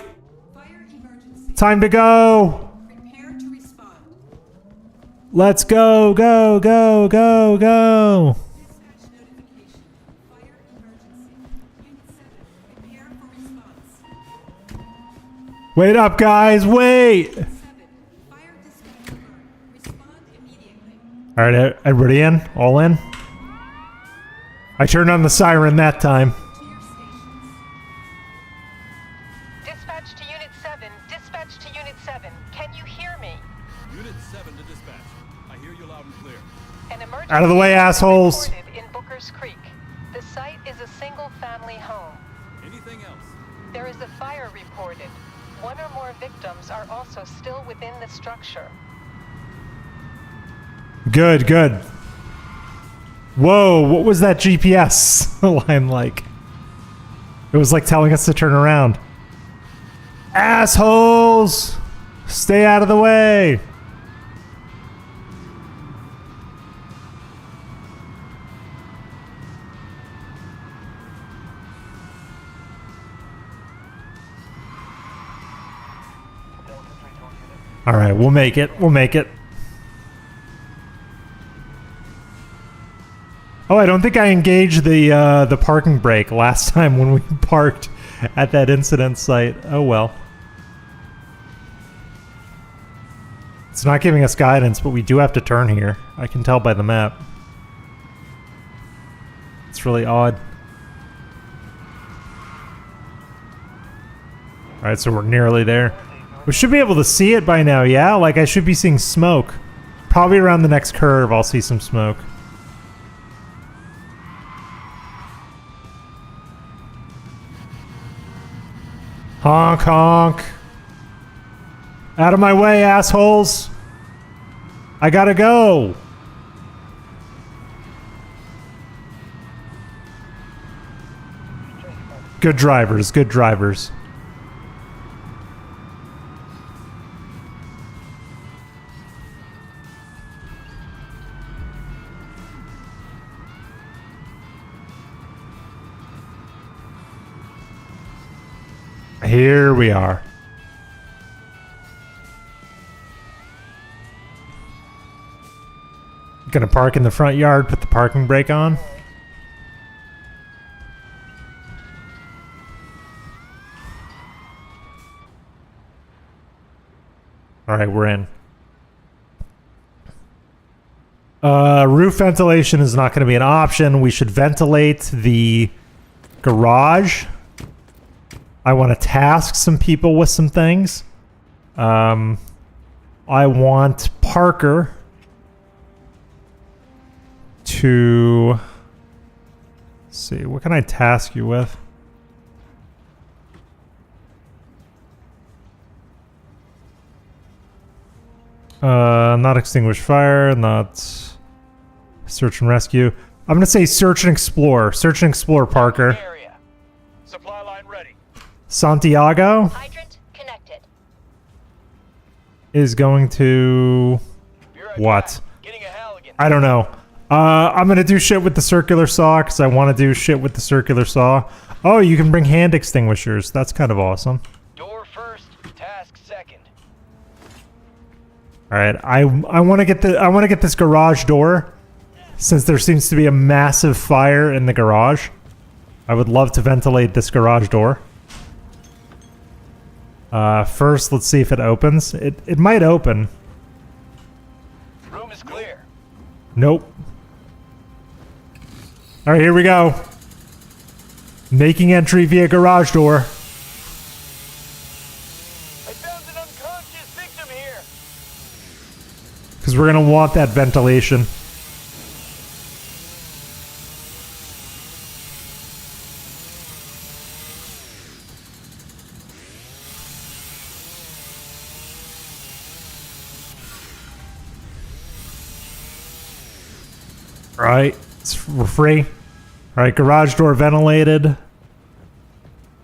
time to go. Prepare to respond. Let's go, go, go, go, go. Dispatch notification. Fire emergency. Unit 7, prepare for response. Wait up, guys, wait. 7, fire dispatch alert. Respond immediately. All right, everybody in? All in? I turned on the siren that time. To your stations. Dispatch to Unit 7. Dispatch to Unit 7. Can you hear me? Unit 7 to dispatch. I hear you loud and clear. An emergency Out of the way, has been assholes. reported in Booker's Creek. The site is a single-family home. Anything else? There is a fire reported. One or more victims are also still within the structure. Good, good. Whoa, what was that GPS line like? It was like telling us to turn around. Assholes! Stay out of the way! All right, we'll make it. We'll make it. Oh, I don't think I engaged the parking brake last time when we parked at that incident site. Oh well. It's not giving us guidance, but we do have to turn here. I can tell by the map. It's really odd. All right, so we're nearly there. We should be able to see it by now, yeah? Like, I should be seeing smoke. Probably around the next curve, I'll see some smoke. Honk, honk. Out of my way, assholes. I gotta go. Good drivers, good drivers. Here we are. Gonna park in the front yard, put the parking brake on. All right, we're in. Roof ventilation is not going to be an option. We should ventilate the garage. I want to task some people with some things. I want Parker to... Let's see, what can I task you with? Not extinguish fire, not search and rescue. I'm going to say search and explore. Search and explore, Parker. Area. Supply Santiago Hydrant connected. is going to... What? I don't know. I'm gonna do shit with the circular saw because I want to do shit with the circular saw. Oh, you can bring hand extinguishers. That's kind of awesome. Door first, task second. All right, I want to get this garage door, since there seems to be a massive fire in the garage. I would love to ventilate this garage door. First, let's see if it opens. It might open. Room is clear. Nope. All right, here we go. Making entry via garage door. I found an unconscious victim here. Because we're going to want that ventilation. All right, we're free. All right, garage door ventilated.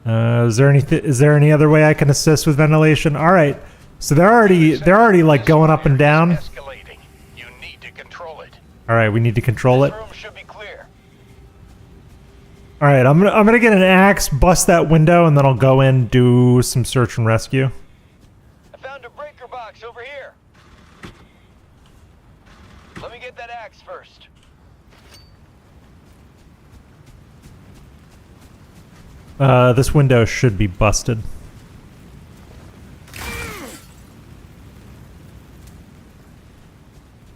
Is there any other way I can assist with ventilation? All right, so they're already like going up and down. Escalating. You need to control it. All right, we need to control it. Room should be clear. All right, I'm gonna get an axe, bust that window, and then I'll go in, do some search and rescue. I found a breaker box over here. Let me get that axe first. This window should be busted.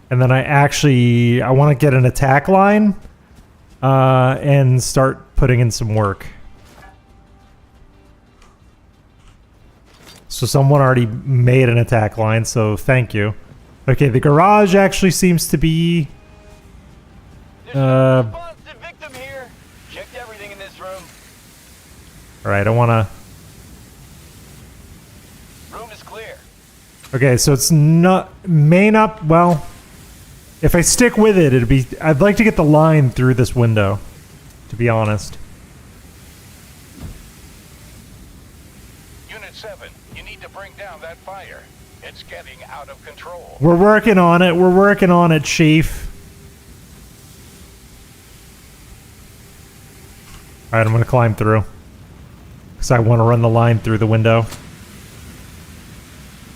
And then I want to get an attack line, and start putting in some work. So someone already made an attack line, so thank you. Okay, the garage actually seems to be... Victim here. Checked everything in this room. Alright, I wanna... Room is clear. Okay, so it's not... well... If I stick with it, it'd be... I'd like to get the line through this window, to be honest. Unit 7, you need to bring down that fire. It's getting out of control. We're working on it. We're working on it, Chief. Alright, I'm gonna climb through. Because I want to run the line through the window.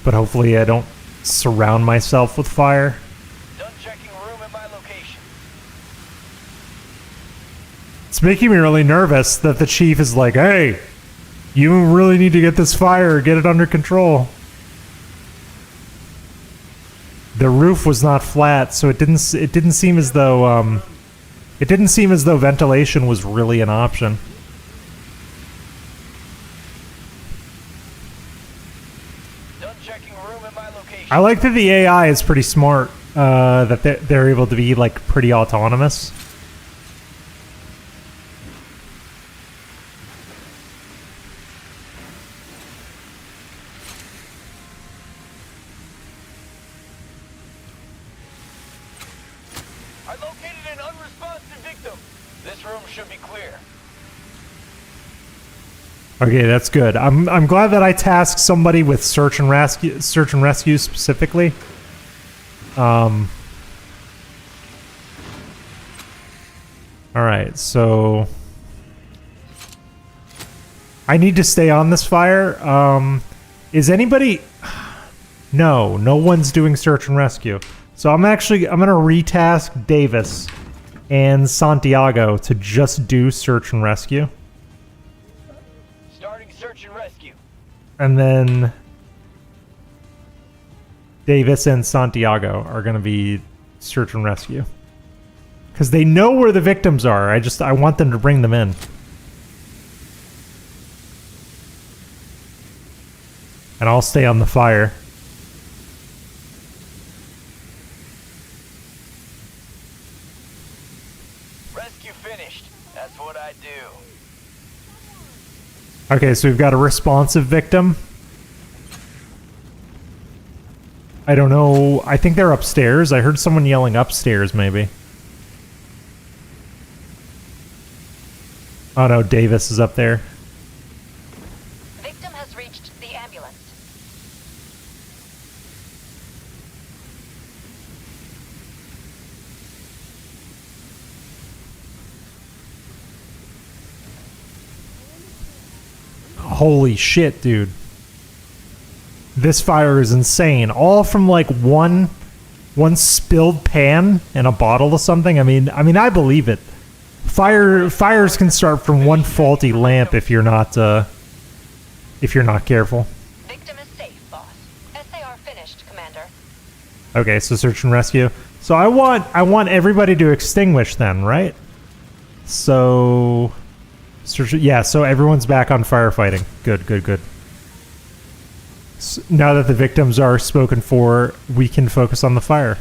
But hopefully I don't surround myself with fire. Done checking room at my location. It's making me really nervous that the chief is like, hey, you really need to get this fire, get it under control. The roof was not flat, so it didn't seem as though ventilation was really an option. Done checking room at my location. I like that the AI is pretty smart, that they're able to be like pretty autonomous. I located an unresponsive victim. This room should be clear. Okay, that's good. I'm glad that I tasked somebody with search and rescue specifically. All right, so I need to stay on this fire. Is anybody? No one's doing search and rescue. So I'm gonna retask Davis and Santiago to just do search and rescue. Starting search and rescue. And then Davis and Santiago are going to be search and rescue. Because they know where the victims are. I want them to bring them in. And I'll stay on the fire. Rescue finished. That's what I do. Okay, so we've got a responsive victim. I don't know. I think they're upstairs. I heard someone yelling upstairs, maybe. Oh no, Davis is up there. Holy shit, dude. This fire is insane. All from like one spilled pan in a bottle or something. I mean, I believe it. Fires can start from one faulty lamp if you're not careful. Victim is safe, boss. SAR finished, Commander. Okay, so search and rescue. So I want everybody to extinguish then, right? So search, yeah, so everyone's back on firefighting. Good. So now that the victims are spoken for, we can focus on the fire.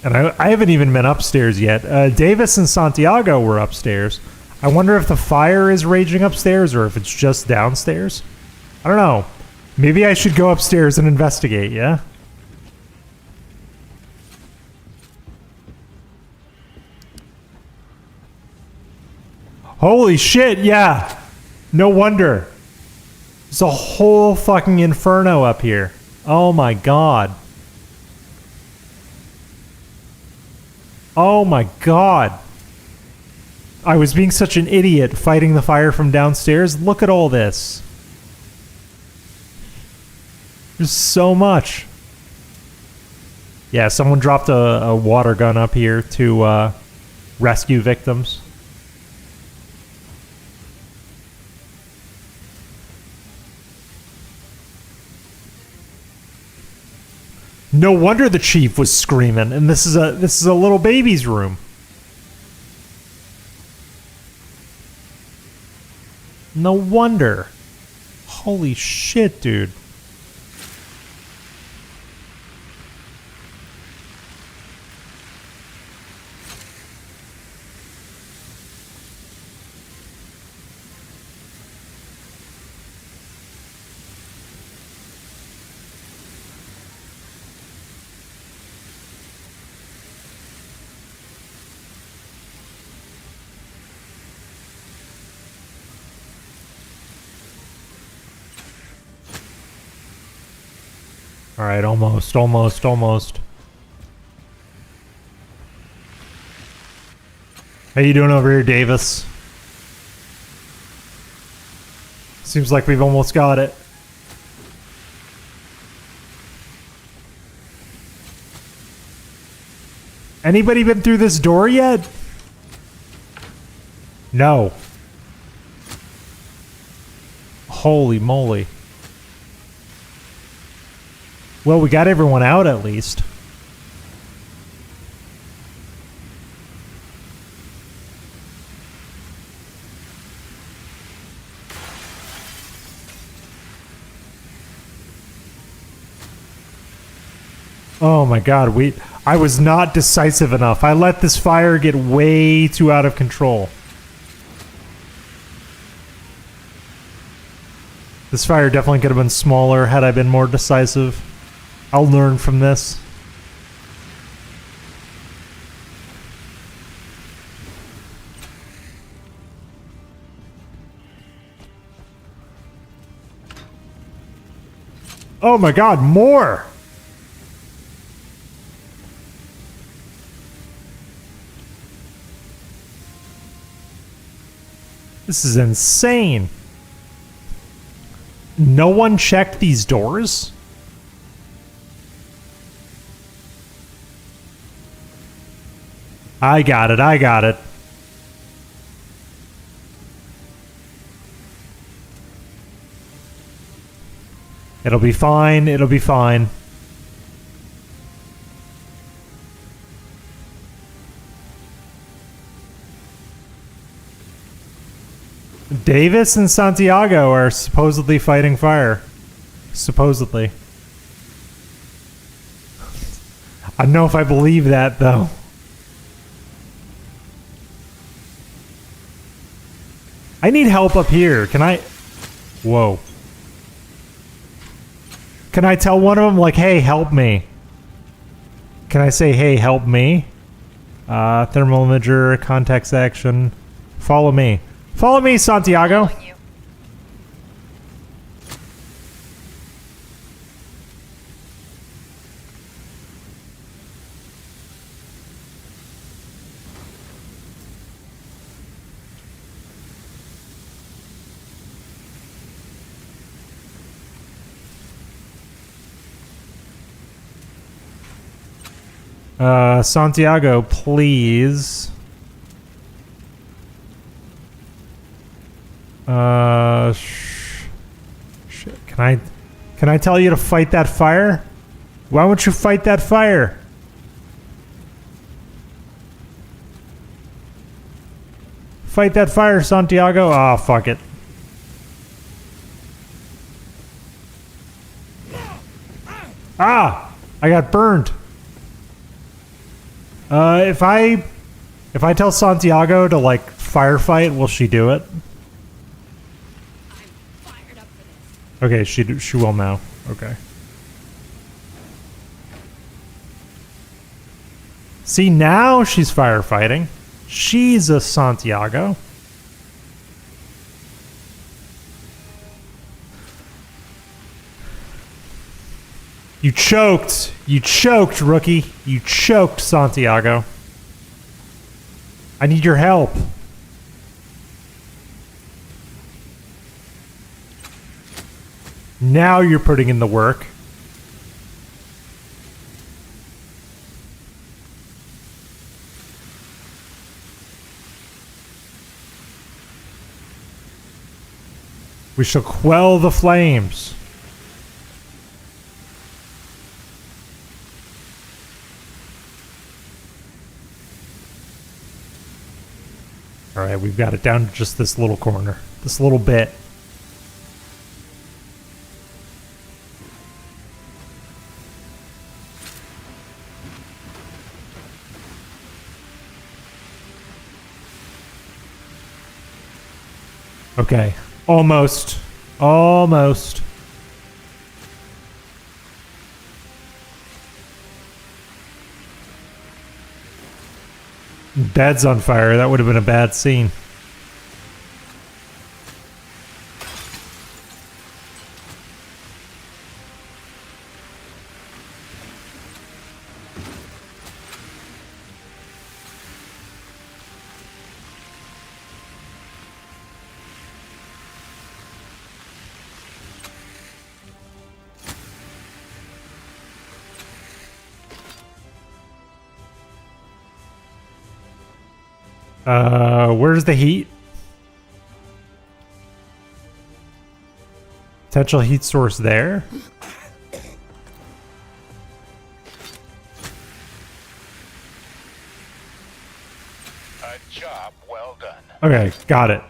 And I haven't even been upstairs yet. Davis and Santiago were upstairs. I wonder if the fire is raging upstairs or if it's just downstairs. I don't know. Maybe I should go upstairs and investigate, yeah? Holy shit, yeah! No wonder. There's a whole fucking inferno up here. Oh my god. Oh my god. I was being such an idiot fighting the fire from downstairs. Look at all this. There's so much. Yeah, someone dropped a water gun up here to rescue victims. No wonder the chief was screaming, and this is a little baby's room. No wonder. Holy shit, dude. Alright, almost. How you doing over here, Davis? Seems like we've almost got it. Anybody been through this door yet? No. Holy moly. Well, we got everyone out at least. Oh my god, I was not decisive enough. I let this fire get way too out of control. This fire definitely could have been smaller had I been more decisive. I'll learn from this. Oh my god, more! This is insane. No one checked these doors? I got it. It'll be fine. Davis and Santiago are supposedly fighting fire. Supposedly. I don't know if I believe that, though. I need help up here. Can I... Whoa. Can I tell one of them, like, hey, help me? Can I say, hey, help me? Thermal imager, contact section. Follow me. Follow me, Santiago. Santiago, please. Shit. Can I tell you to fight that fire? Why won't you fight that fire? Fight that fire, Santiago. Ah, fuck it. Ah, I got burned. If I tell Santiago to like firefight, will she do it? I'm fired up for this. Okay, she will now. Okay. See, now she's firefighting. She's a Santiago. You choked. You choked, rookie. You choked, Santiago. I need your help. Now you're putting in the work. We shall quell the flames. Alright, we've got it down to just this little corner. This little bit. Okay. Almost. Almost. Bed's on fire. That would have been a bad scene. Where's the heat? Potential heat source there. A job well done. Okay, got it.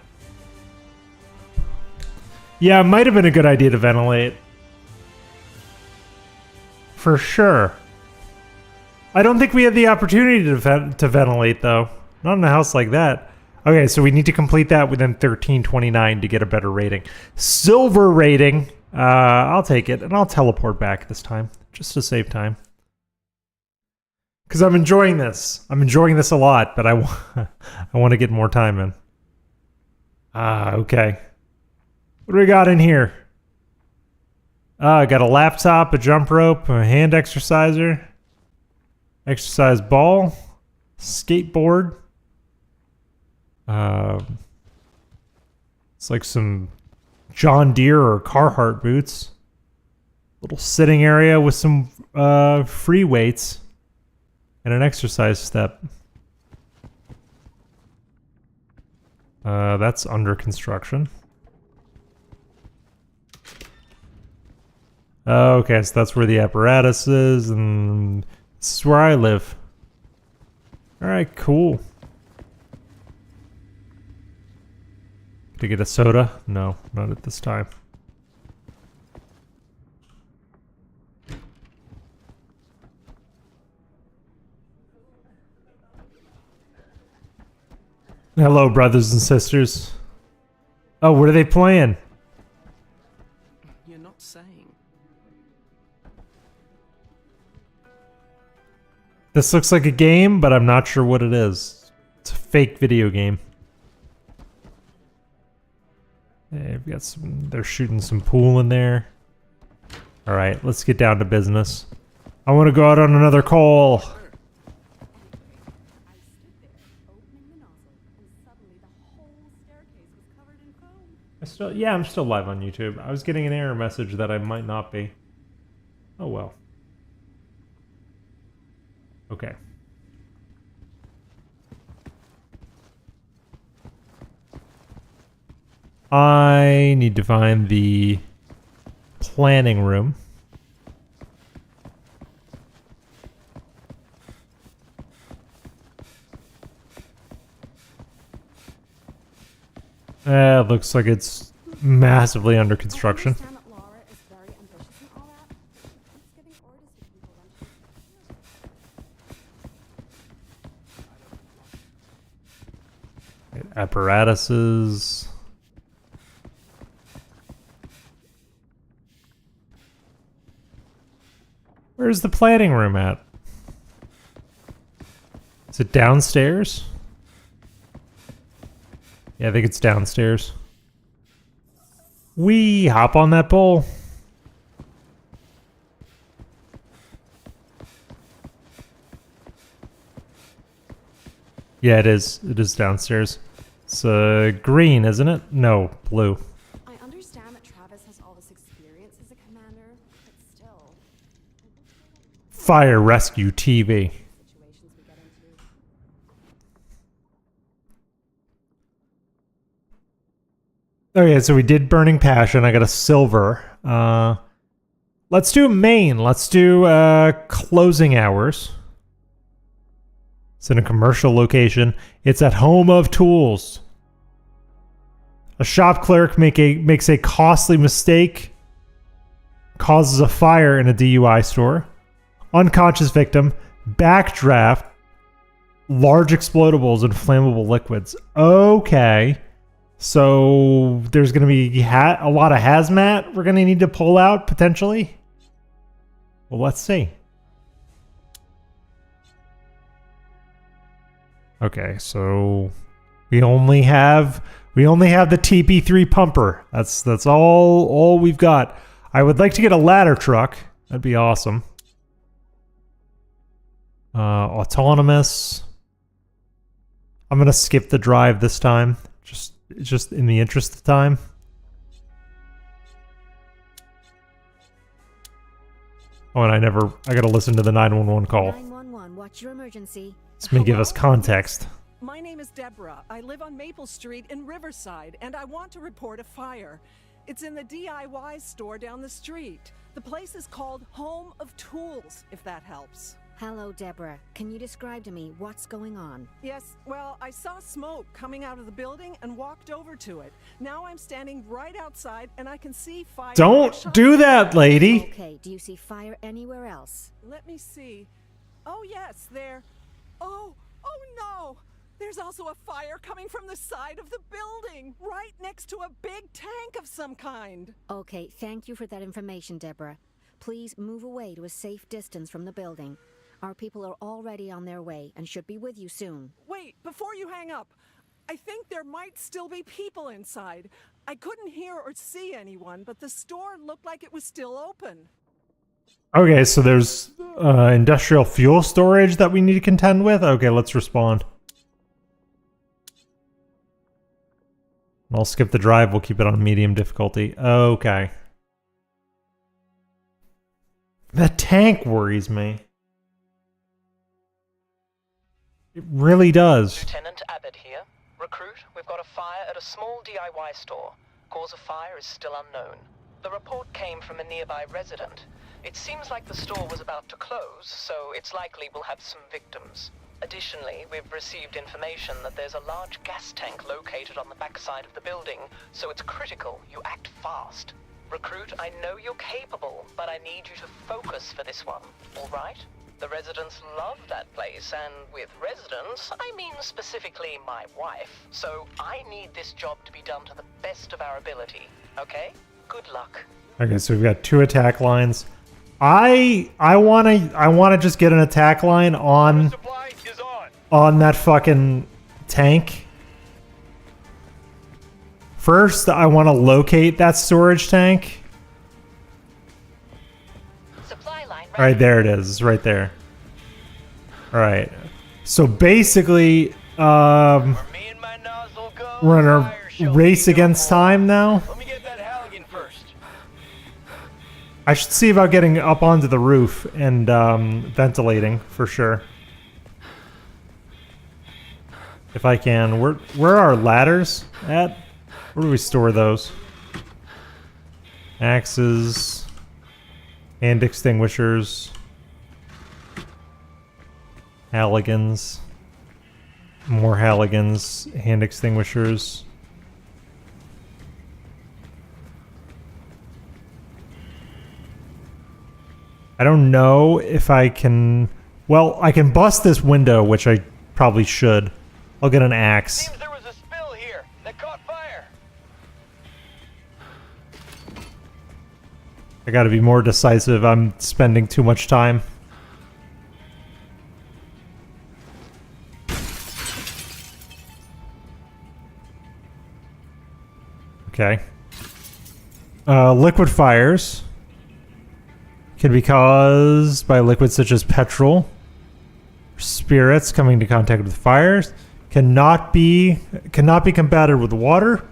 Yeah, it might have been a good idea to ventilate. For sure. I don't think we had the opportunity to ventilate, though. Not in a house like that. Okay, so we need to complete that within 1329 to get a better rating. Silver rating. I'll take it, and I'll teleport back this time, just to save time. Because I'm enjoying this. I'm enjoying this a lot, but I want to get more time in. Okay. What do we got in here? I got a laptop, a jump rope, a hand exerciser, exercise ball, skateboard. It's like some John Deere or Carhartt boots. Little sitting area with some free weights and an exercise step. That's under construction. Okay, so that's where the apparatus is, and this is where I live. Alright, cool. To get a soda? No, not at this time. Hello, brothers and sisters. Oh, what are they playing? You're not saying. This looks like a game, but I'm not sure what it is. It's a fake video game. Hey, we've got some. They're shooting some pool in there. All right, let's get down to business. I want to go out on another call. I'm still live on YouTube. I was getting an error message that I might not be. Oh well. Okay. I need to find the planning room. It looks like it's massively under construction. Apparatuses. Where's the planning room at? Is it downstairs? Yeah, I think it's downstairs. We hop on that pole. Yeah, it is. It is downstairs. It's green, isn't it? No, blue. I understand that Travis has all this experience as a commander, but still. Fire Rescue TV. Okay, so we did Burning Passion. I got a silver. Let's do main. Let's do closing hours. It's in a commercial location. It's at Home of Tools. A shop clerk makes a costly mistake, causes a fire in a DUI store. Unconscious victim, backdraft, large explodables and flammable liquids. Okay. So there's going to be a lot of hazmat we're going to need to pull out potentially. Well, let's see. Okay, so we only have the TP3 pumper. That's all we've got. I would like to get a ladder truck. That'd be awesome. Autonomous. I'm going to skip the drive this time. Just in the interest of time. Oh, and I gotta listen to the 911 call. 911, what's your emergency? This may give us context. My name is Deborah. I live on Maple Street in Riverside, and I want to report a fire. It's in the DIY store down the street. The place is called Home of Tools, if that helps. Hello, Deborah. Can you describe to me what's going on? Yes, well, I saw smoke coming out of the building and walked over to it. Now I'm standing right outside and I can see fire. Don't do that, lady! Okay, do you see fire anywhere else? Let me see. Oh, yes, there. Oh no! There's also a fire coming from the side of the building, right next to a big tank of some kind. Okay, thank you for that information, Deborah. Please move away to a safe distance from the building. Our people are already on their way and should be with you soon. Wait, before you hang up, I think there might still be people inside. I couldn't hear or see anyone, but the store looked like it was still open. Okay, so there's industrial fuel storage that we need to contend with? Okay, let's respond. I'll skip the drive. We'll keep it on medium difficulty. Okay. The tank worries me. It really does. Lieutenant Abbott here. Recruit, we've got a fire at a small DIY store. Cause of fire is still unknown. The report came from a nearby resident. It seems like the store was about to close, so it's likely we'll have some victims. Additionally, we've received information that there's a large gas tank located on the backside of the building, so it's critical you act fast. Recruit, I know you're capable, but I need you to focus for this one, all right? The residents love that place, and with residents, I mean specifically my wife. So I need this job to be done to the best of our ability, okay? Good luck. Okay, so we've got 2 attack lines. I wanna just get an attack line on Supply is on that fucking tank. First, I want to locate that storage tank. Supply line All right, there it is, right there. All right. So basically, we're in a race against time now. Let me get that Halligan first. I should see about getting up onto the roof and ventilating for sure. If I can. Where are ladders at? Where do we store those? Axes. Hand extinguishers. Halligans. More Halligans. Hand extinguishers. I don't know if I can... Well, I can bust this window, which I probably should. I'll get an axe. Seems there was a spill here that caught fire. I gotta be more decisive. I'm spending too much time. Okay. Liquid fires can be caused by liquids such as petrol. Spirits coming into contact with fires cannot be combated with water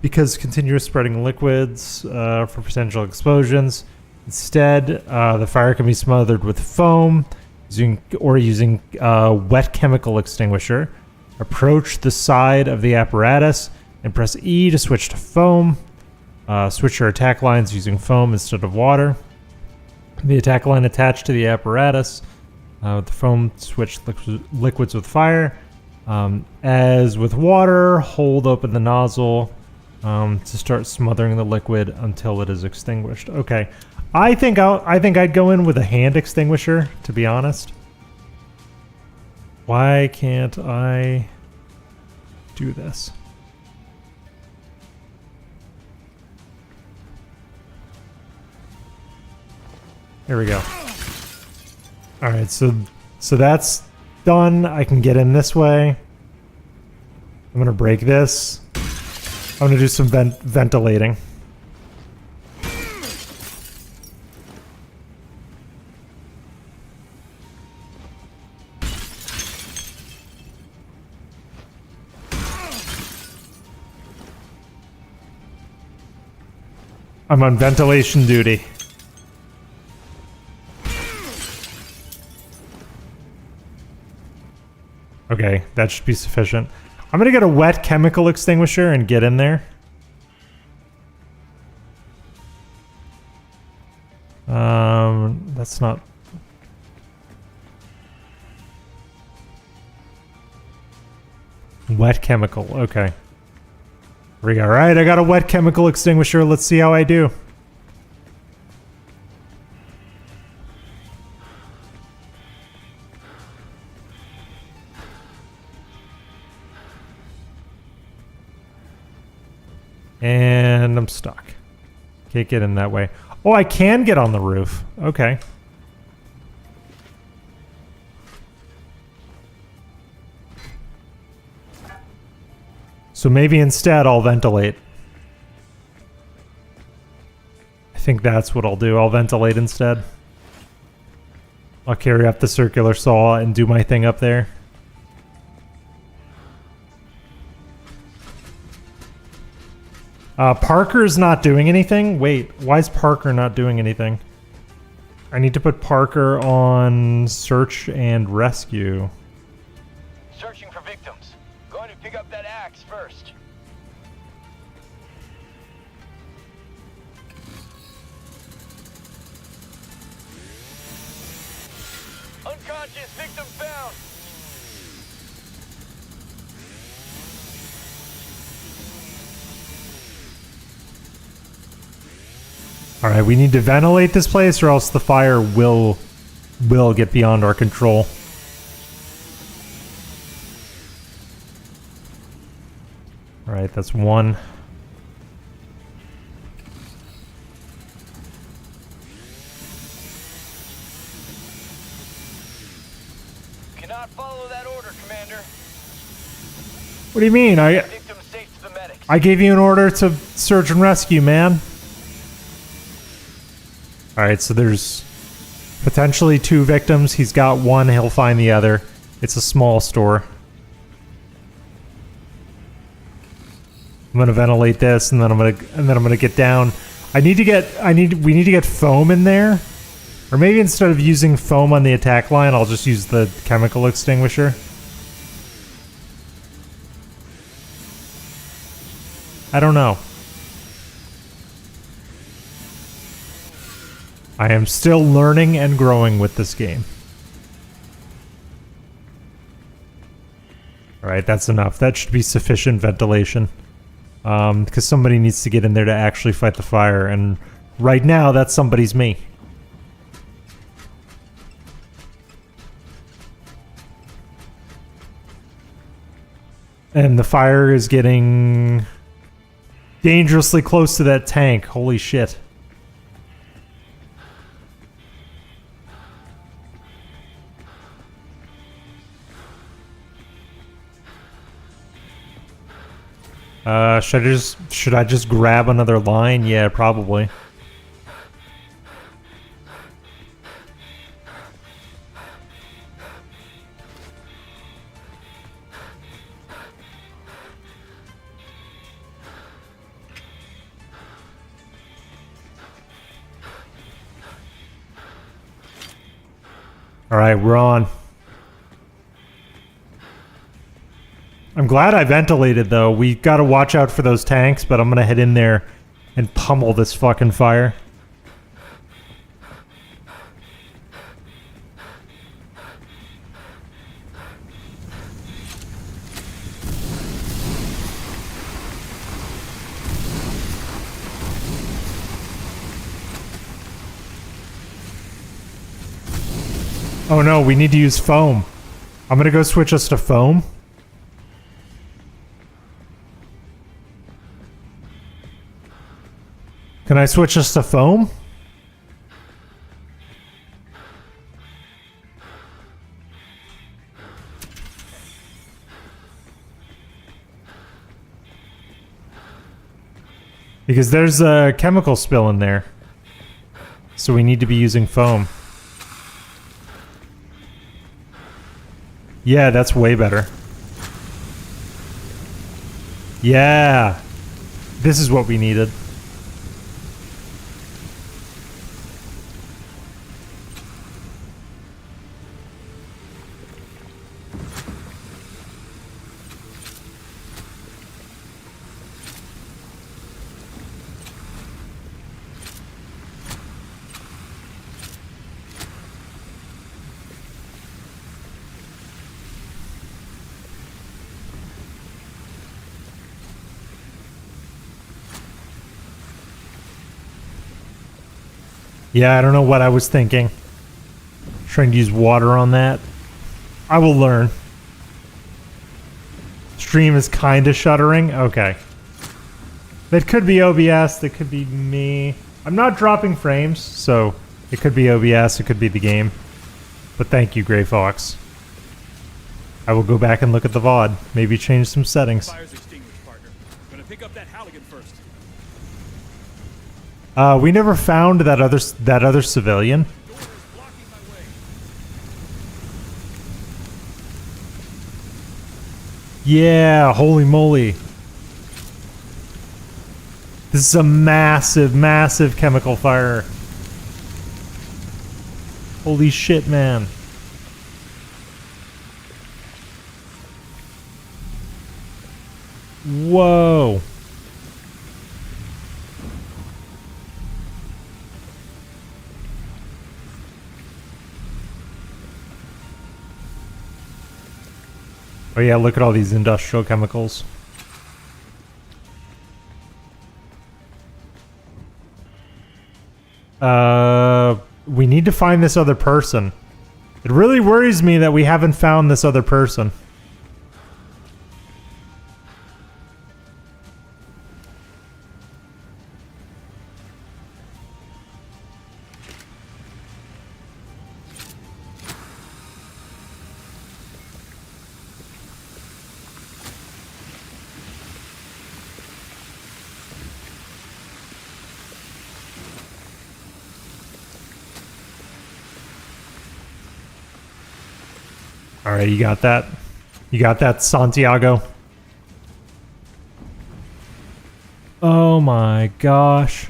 because continuous spreading liquids for potential explosions. Instead, the fire can be smothered with foam using wet chemical extinguisher. Approach the side of the apparatus and press E to switch to foam. Switch your attack lines using foam instead of water. The attack line attached to the apparatus. The foam switch liquids with fire. As with water, hold open the nozzle to start smothering the liquid until it is extinguished. Okay, I think I'd go in with a hand extinguisher, to be honest. Why can't I do this? Here we go. All right, so that's done. I can get in this way. I'm gonna break this. I'm gonna do some ventilating. I'm on ventilation duty. Okay, that should be sufficient. I'm gonna get a wet chemical extinguisher and get in there. That's not... Wet chemical, okay. Here we go. Alright, I got a wet chemical extinguisher. Let's see how I do. And I'm stuck. Can't get in that way. Oh, I can get on the roof. Okay. So maybe instead I'll ventilate. I think that's what I'll do. I'll ventilate instead. I'll carry up the circular saw and do my thing up there. Parker's not doing anything? Wait, why is Parker not doing anything? I need to put Parker on search and rescue. Searching for victims. Going to pick up that axe first. Unconscious victim found. All right, we need to ventilate this place or else the fire will get beyond our control. All right, that's one. What do you mean? I gave you an order to search and rescue, man. Alright, so there's potentially 2 victims. He's got one, he'll find the other. It's a small store. I'm gonna ventilate this, and then I'm gonna get down. We need to get foam in there. Or maybe instead of using foam on the attack line, I'll just use the chemical extinguisher. I don't know. I am still learning and growing with this game. Alright, that's enough. That should be sufficient ventilation. Because somebody needs to get in there to actually fight the fire, and right now, that somebody's me. And the fire is getting dangerously close to that tank. Holy shit. Should I just grab another line? Yeah, probably. All right, we're on. I'm glad I ventilated, though. We gotta watch out for those tanks, but I'm gonna head in there and pummel this fucking fire. Oh no, we need to use foam. I'm gonna go switch us to foam. Can I switch us to foam? Because there's a chemical spill in there. So we need to be using foam. Yeah, that's way better. Yeah. This is what we needed. Yeah, I don't know what I was thinking. Trying to use water on that. I will learn. Stream is kind of shuddering? Okay. That could be OBS, that could be me. I'm not dropping frames, so it could be OBS, it could be the game. But thank you, Grey Fox. I will go back and look at the VOD. Maybe change some settings. Fire's extinguished, partner. Gonna pick up that Halligan first. We never found that other civilian. Yeah, holy moly. This is a massive, massive chemical fire. Holy shit, man. Whoa. Oh yeah, look at all these industrial chemicals. We need to find this other person. It really worries me that we haven't found this other person. All right, you got that. You got that, Santiago. Oh my gosh.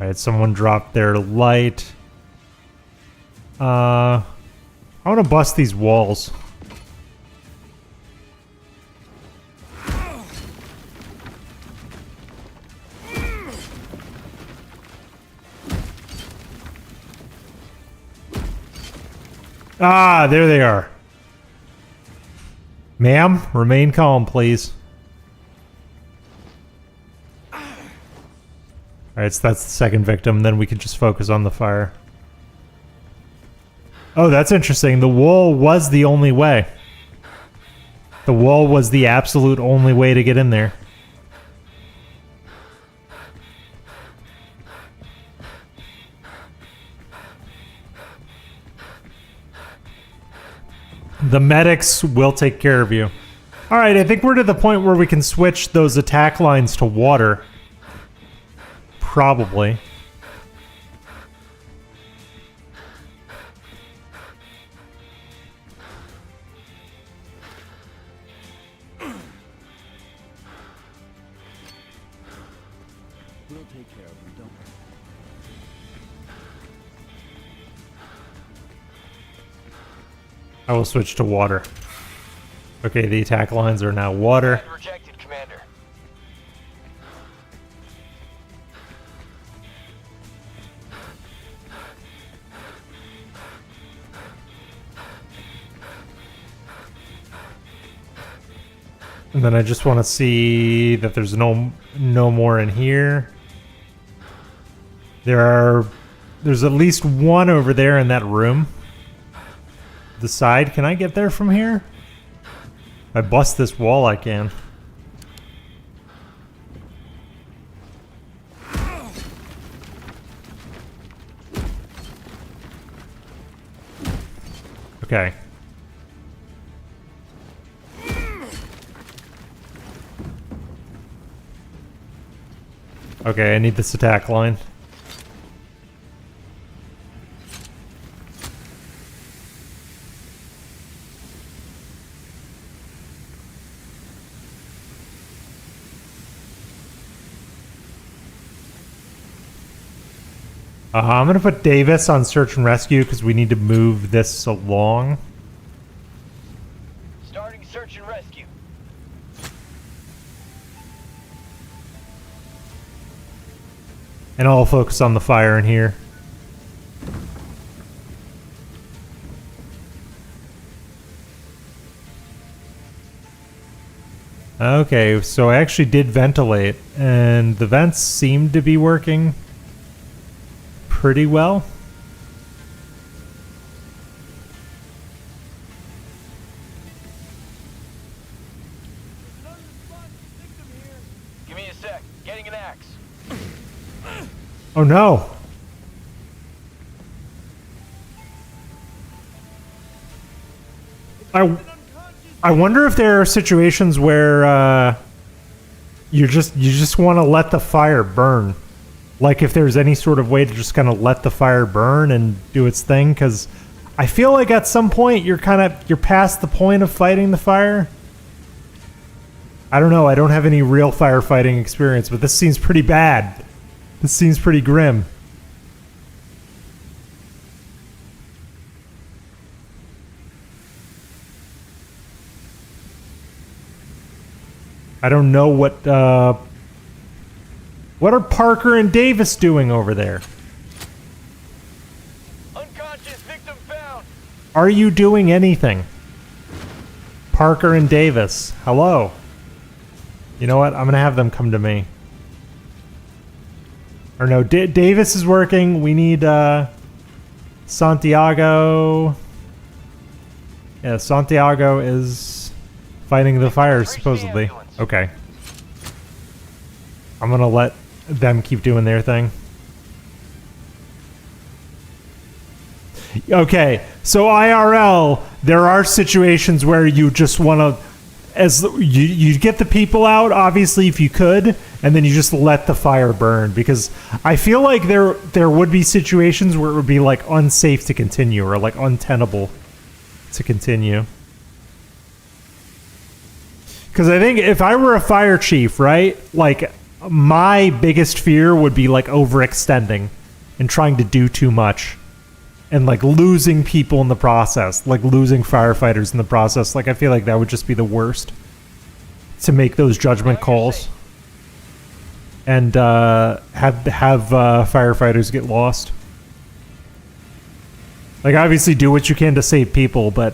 All right, someone dropped their light. I want to bust these walls. Ah, there they are. Ma'am, remain calm, please. Alright, so that's the second victim, then we can just focus on the fire. Oh, that's interesting. The wall was the only way. The wall was the absolute only way to get in there. The medics will take care of you. Alright, I think we're to the point where we can switch those attack lines to water. Probably. We'll take care of them, don't worry. I will switch to water. Okay, the attack lines are now water. Rejected, Commander. And then I just want to see that there's no more in here. There's at least one over there in that room. The side, can I get there from here? If I bust this wall, I can. Okay. Okay, I need this attack line. I'm gonna put Davis on search and rescue because we need to move this along. Starting search and rescue. And I'll focus on the fire in here. Okay, so I actually did ventilate, and the vents seemed to be working pretty well. Give me a sec. Getting an axe. Oh no! I wonder if there are situations where you just want to let the fire burn. Like if there's any sort of way to just kind of let the fire burn and do its thing, because I feel like at some point you're past the point of fighting the fire. I don't know, I don't have any real firefighting experience, but this seems pretty bad. This seems pretty grim. I don't know what are Parker and Davis doing over there? Unconscious victim found. Are you doing anything? Parker and Davis, hello. You know what? I'm gonna have them come to me. Or no, Davis is working. We need Santiago. Yeah, Santiago is fighting the fire supposedly. Okay. I'm gonna let them keep doing their thing. Okay, so IRL, there are situations where you just want to as you get the people out, obviously, if you could, and then you just let the fire burn, because I feel like there would be situations where it would be like unsafe to continue or like untenable to continue. Because I think if I were a fire chief, right, like my biggest fear would be like overextending and trying to do too much and like losing people in the process, like losing firefighters in the process. Like I feel like that would just be the worst, to make those judgment calls and have firefighters get lost. Like obviously do what you can to save people, but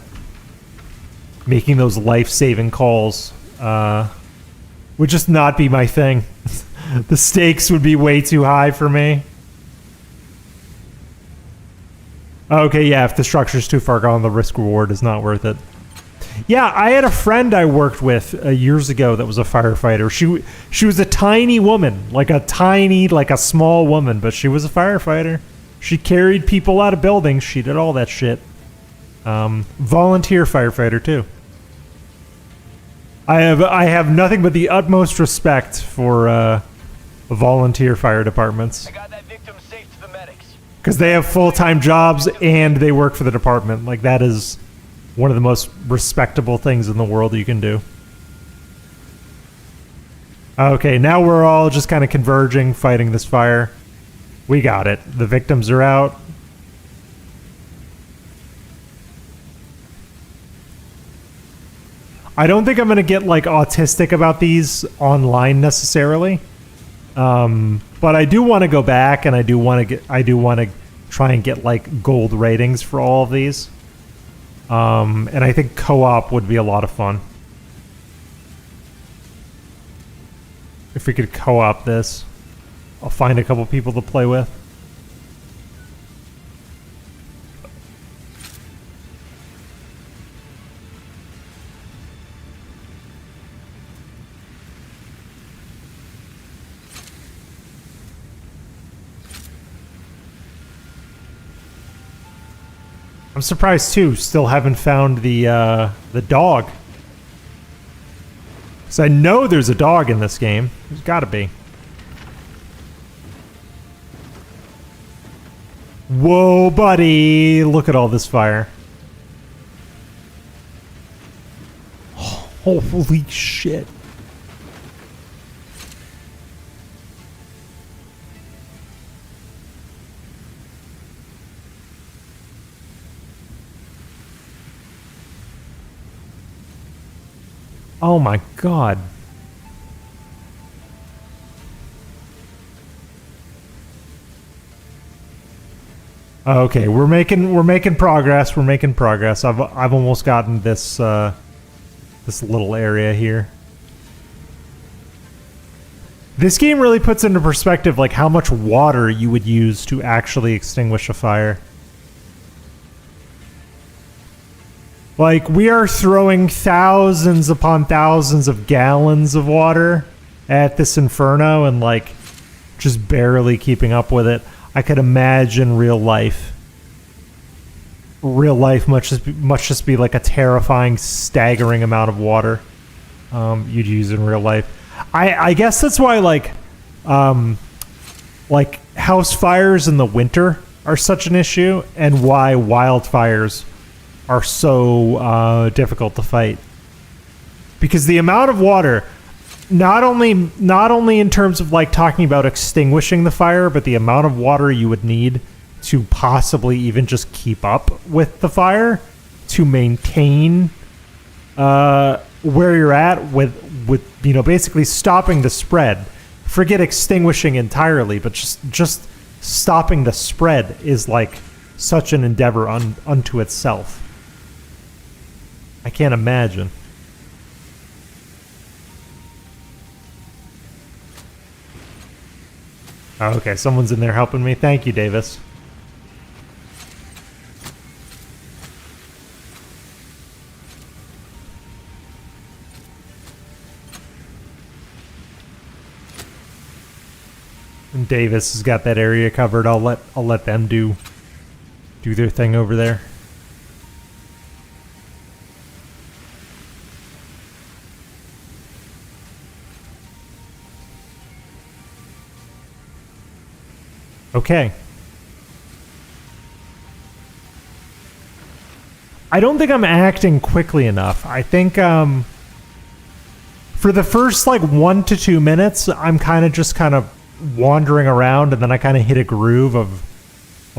making those life-saving calls would just not be my thing. The stakes would be way too high for me. Okay, yeah, if the structure's too far gone, the risk-reward is not worth it. Yeah, I had a friend I worked with years ago that was a firefighter. She was a tiny woman, like a small woman, but she was a firefighter. She carried people out of buildings. She did all that shit. Volunteer firefighter, too. I have nothing but the utmost respect for volunteer fire departments. I got that victim safe to the medics. Because they have full-time jobs and they work for the department. Like, that is one of the most respectable things in the world you can do. Okay, now we're all just kind of converging, fighting this fire. We got it. The victims are out. I don't think I'm going to get, like, autistic about these online necessarily. But I do want to go back, and I do want to try and get like gold ratings for all of these. And I think co-op would be a lot of fun. If we could co-op this, I'll find a couple people to play with. I'm surprised too. Still haven't found the dog. Because I know there's a dog in this game. There's got to be. Whoa, buddy! Look at all this fire. Holy shit! Oh my god. Okay, we're making progress. We're making progress. I've almost gotten this this little area here. This game really puts into perspective like how much water you would use to actually extinguish a fire. Like, we are throwing thousands upon thousands of gallons of water at this inferno and, like, just barely keeping up with it. I could imagine real life. Real life must just be like a terrifying, staggering amount of water you'd use in real life. I guess that's why, like house fires in the winter are such an issue, and why wildfires are so difficult to fight, because the amount of water, not only in terms of like talking about extinguishing the fire, but the amount of water you would need to possibly even just keep up with the fire, to maintain where you're at with basically stopping the spread. Forget extinguishing entirely, but just stopping the spread is like such an endeavor unto itself. I can't imagine. Oh, okay, someone's in there helping me. Thank you, Davis. And Davis has got that area covered. I'll let them do their thing over there. Okay. I don't think I'm acting quickly enough. I think for the first like 1 to 2 minutes, I'm kind of wandering around, and then I kind of hit a groove of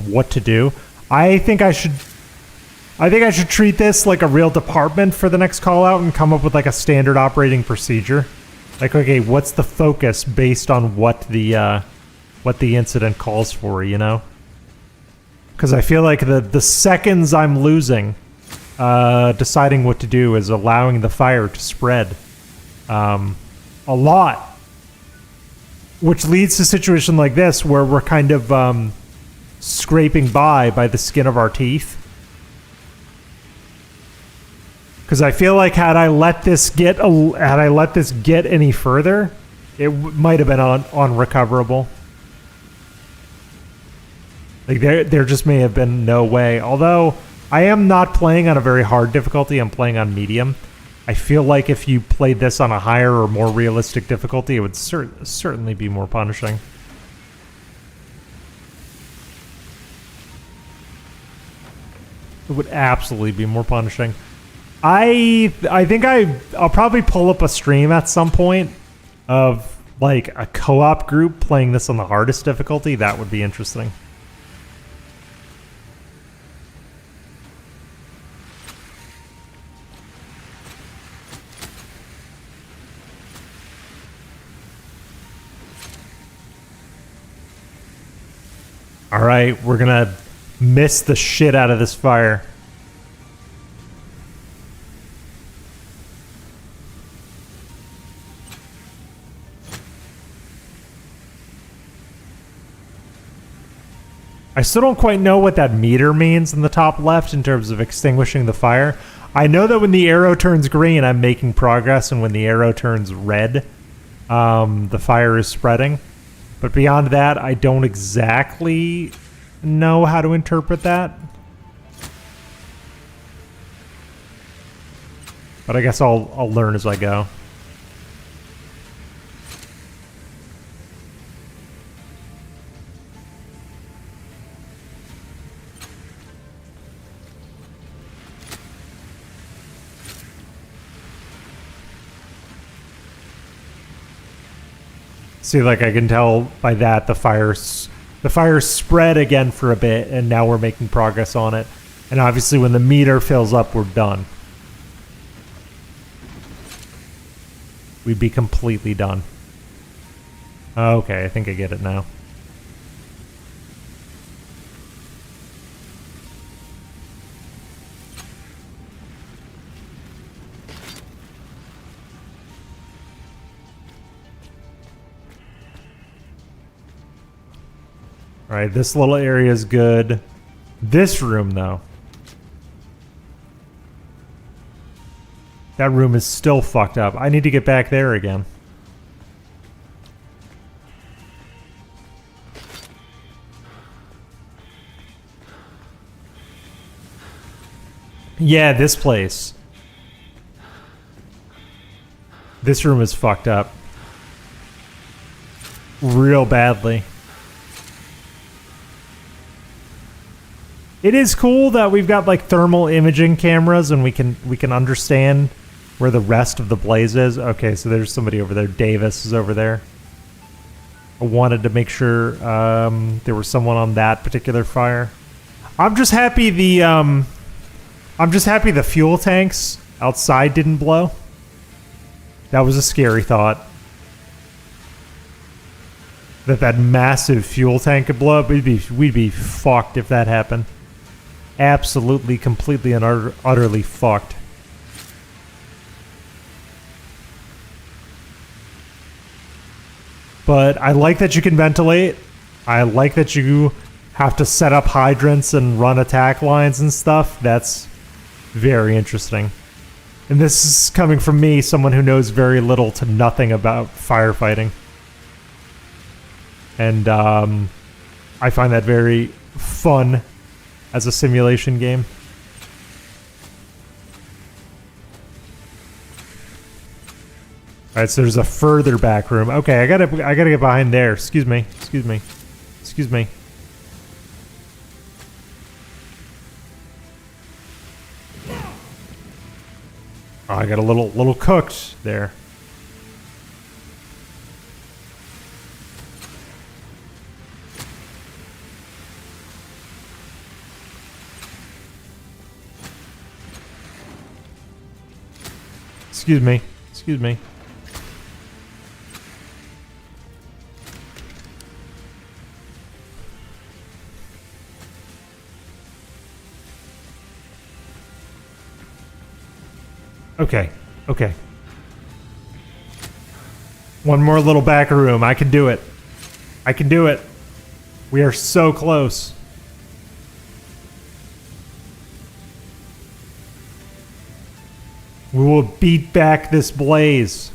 what to do. I think I should treat this like a real department for the next call out and come up with like a standard operating procedure. Like, okay, what's the focus based on what the incident calls for, you know? Because I feel like the seconds I'm losing deciding what to do is allowing the fire to spread a lot, which leads to a situation like this where we're kind of scraping by the skin of our teeth. Because I feel like had I let this get any further, it might have been unrecoverable. Like there just may have been no way. Although I am not playing on a very hard difficulty, I'm playing on medium. I feel like if you played this on a higher or more realistic difficulty, it would certainly be more punishing. It would absolutely be more punishing. I think I'll probably pull up a stream at some point of like a co-op group playing this on the hardest difficulty. That would be interesting. All right, we're gonna miss the shit out of this fire. I still don't quite know what that meter means in the top left in terms of extinguishing the fire. I know that when the arrow turns green, I'm making progress, and when the arrow turns red, the fire is spreading. But beyond that, I don't exactly know how to interpret that. But I guess I'll learn as I go. See, like I can tell by that the fire spread again for a bit, and now we're making progress on it. And obviously when the meter fills up, we're done. We'd be completely done. Okay, I think I get it now. All right, this little area is good. This room, though. That room is still fucked up. I need to get back there again. Yeah, this place. This room is fucked up. Real badly. It is cool that we've got like thermal imaging cameras and we can understand where the rest of the blaze is. Okay, so there's somebody over there. Davis is over there. I wanted to make sure there was someone on that particular fire. I'm just happy the fuel tanks outside didn't blow. That was a scary thought. That massive fuel tank could blow up. We'd be fucked if that happened. Absolutely, completely, and utterly fucked. But I like that you can ventilate. I like that you have to set up hydrants and run attack lines and stuff. That's very interesting. And this is coming from me, someone who knows very little to nothing about firefighting. And I find that very fun as a simulation game. All right, so there's a further back room. Okay, I gotta get behind there. Excuse me. Oh, I got a little cooked there. Excuse me. Excuse me. Okay. Okay. One more little back room. I can do it. I can do it. We are so close. We will beat back this blaze.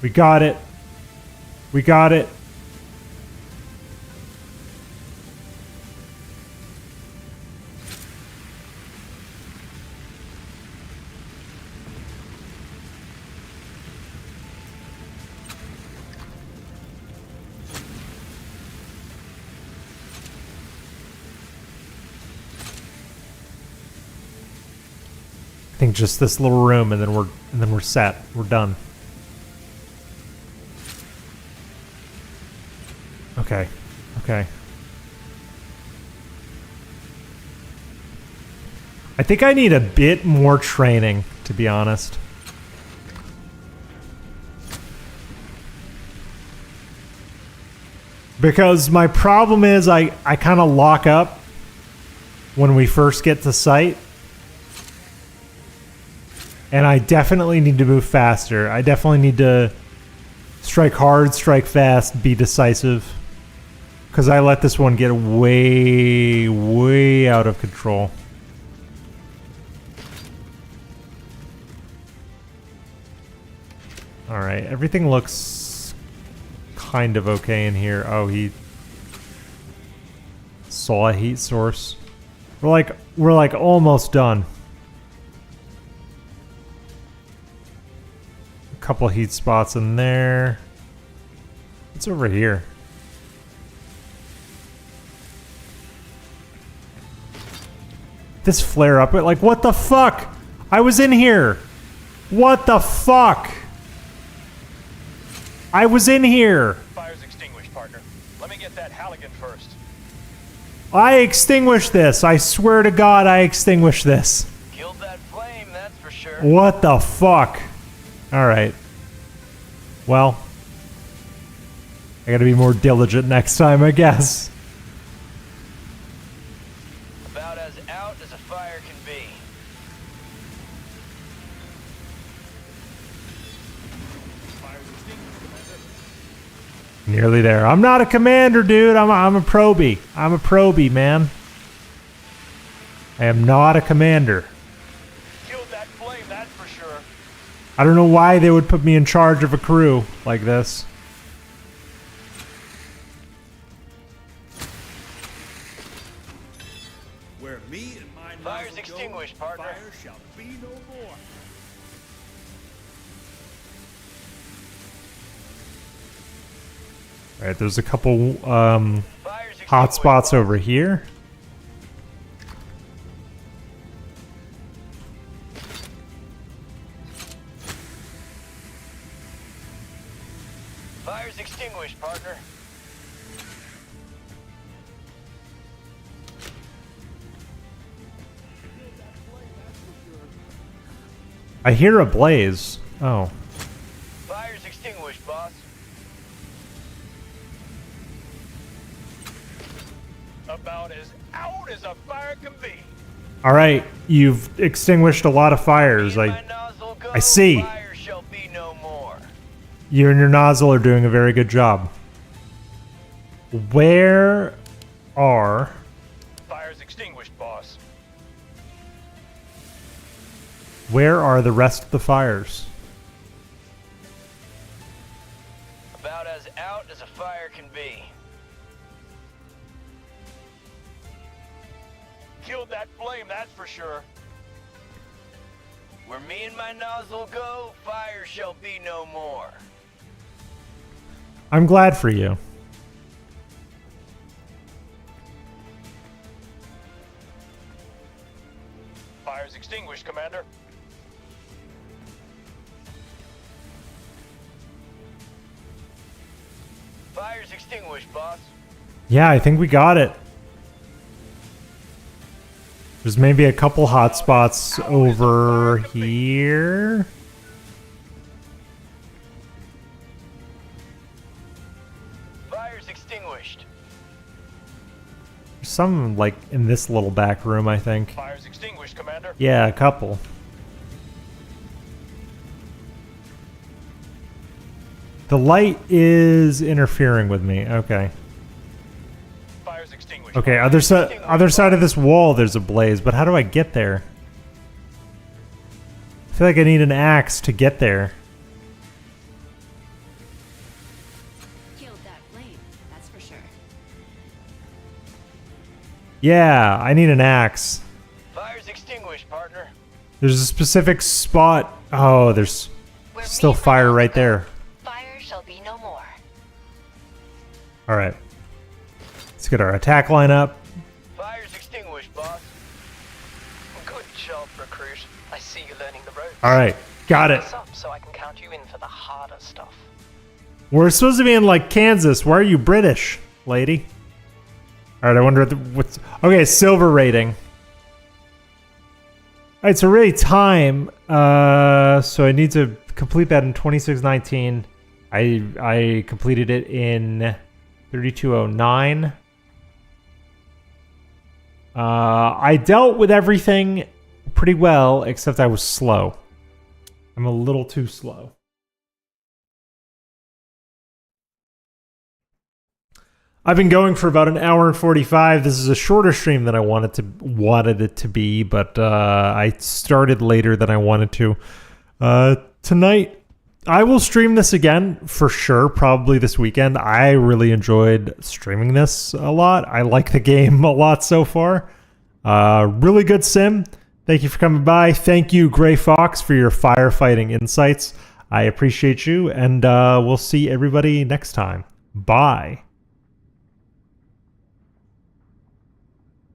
We got it. We got it. I think just this little room, and then we're set. We're done. Okay. Okay. I think I need a bit more training, to be honest. Because my problem is I kind of lock up when we first get to site. And I definitely need to move faster. I definitely need to strike hard, strike fast, be decisive. Because I let this one get way, way out of control. Alright, everything looks kind of okay in here. Oh, he saw a heat source. We're like almost done. Couple heat spots in there. What's over here? This flare up, like what the fuck? I was in here. What the fuck? I was in here. Fire's extinguished, partner. Let me get that Halligan first. I extinguished this. I swear to God, I extinguished this. Killed that flame, that's for sure. What the fuck? Alright. Well. I gotta be more diligent next time, I guess. About as out as a fire can be. Nearly there. I'm not a commander, dude. I'm a probie. I'm a probie, man. I am not a commander. Killed that flame, that's for sure. I don't know why they would put me in charge of a crew like this. Where me and my Fire's nozzle extinguished, go, partner. fire shall be no more. Alright, there's a couple hot spots over here. Fire's extinguished, partner. I hear a blaze. Oh. Fire's extinguished, boss. About as out as a fire can be. Alright, you've extinguished a lot of fires. I see. Fire shall be no more. You and your nozzle are doing a very good job. Where are... Fire's extinguished, boss. Where are the rest of the fires? About as out as a fire can be. Killed that flame, that's for sure. Where me and my nozzle go, fire shall be no more. I'm glad for you. Fire Fire's extinguished, Commander. Fire's extinguished, boss. Yeah, I think we got it. There's maybe a couple hot spots over here. Fire's extinguished. There's some like in this little back room, I think. Fire's extinguished, Commander. Yeah, a couple. The light is interfering with me. Okay. Fire's extinguished. Okay, other side of this wall there's a blaze, but how do I get there? I feel like I need an axe to get there. Killed that flame, that's for sure. Yeah, I need an axe. Fire's extinguished, partner. There's a specific spot. Oh, there's still fire right there. Fire shall be no more. All right. Let's get our attack line up. Fire's extinguished, boss. Good job, recruit. I see you learning the ropes. All right, got it. What's up so I can count you in for the harder stuff? We're supposed to be in like Kansas. Why are you British, lady? All right, I wonder what's okay. Silver rating. All right, so really time. So I need to complete that in 2619. I completed it in 3209. I dealt with everything pretty well, except I was slow. I'm a little too slow. I've been going for about an hour and 45. This is a shorter stream than I wanted it to be, but I started later than I wanted to. Tonight, I will stream this again for sure, probably this weekend. I really enjoyed streaming this a lot. I like the game a lot so far. Really good sim. Thank you for coming by. Thank you, Gray Fox, for your firefighting insights. I appreciate you, and we'll see everybody next time. Bye.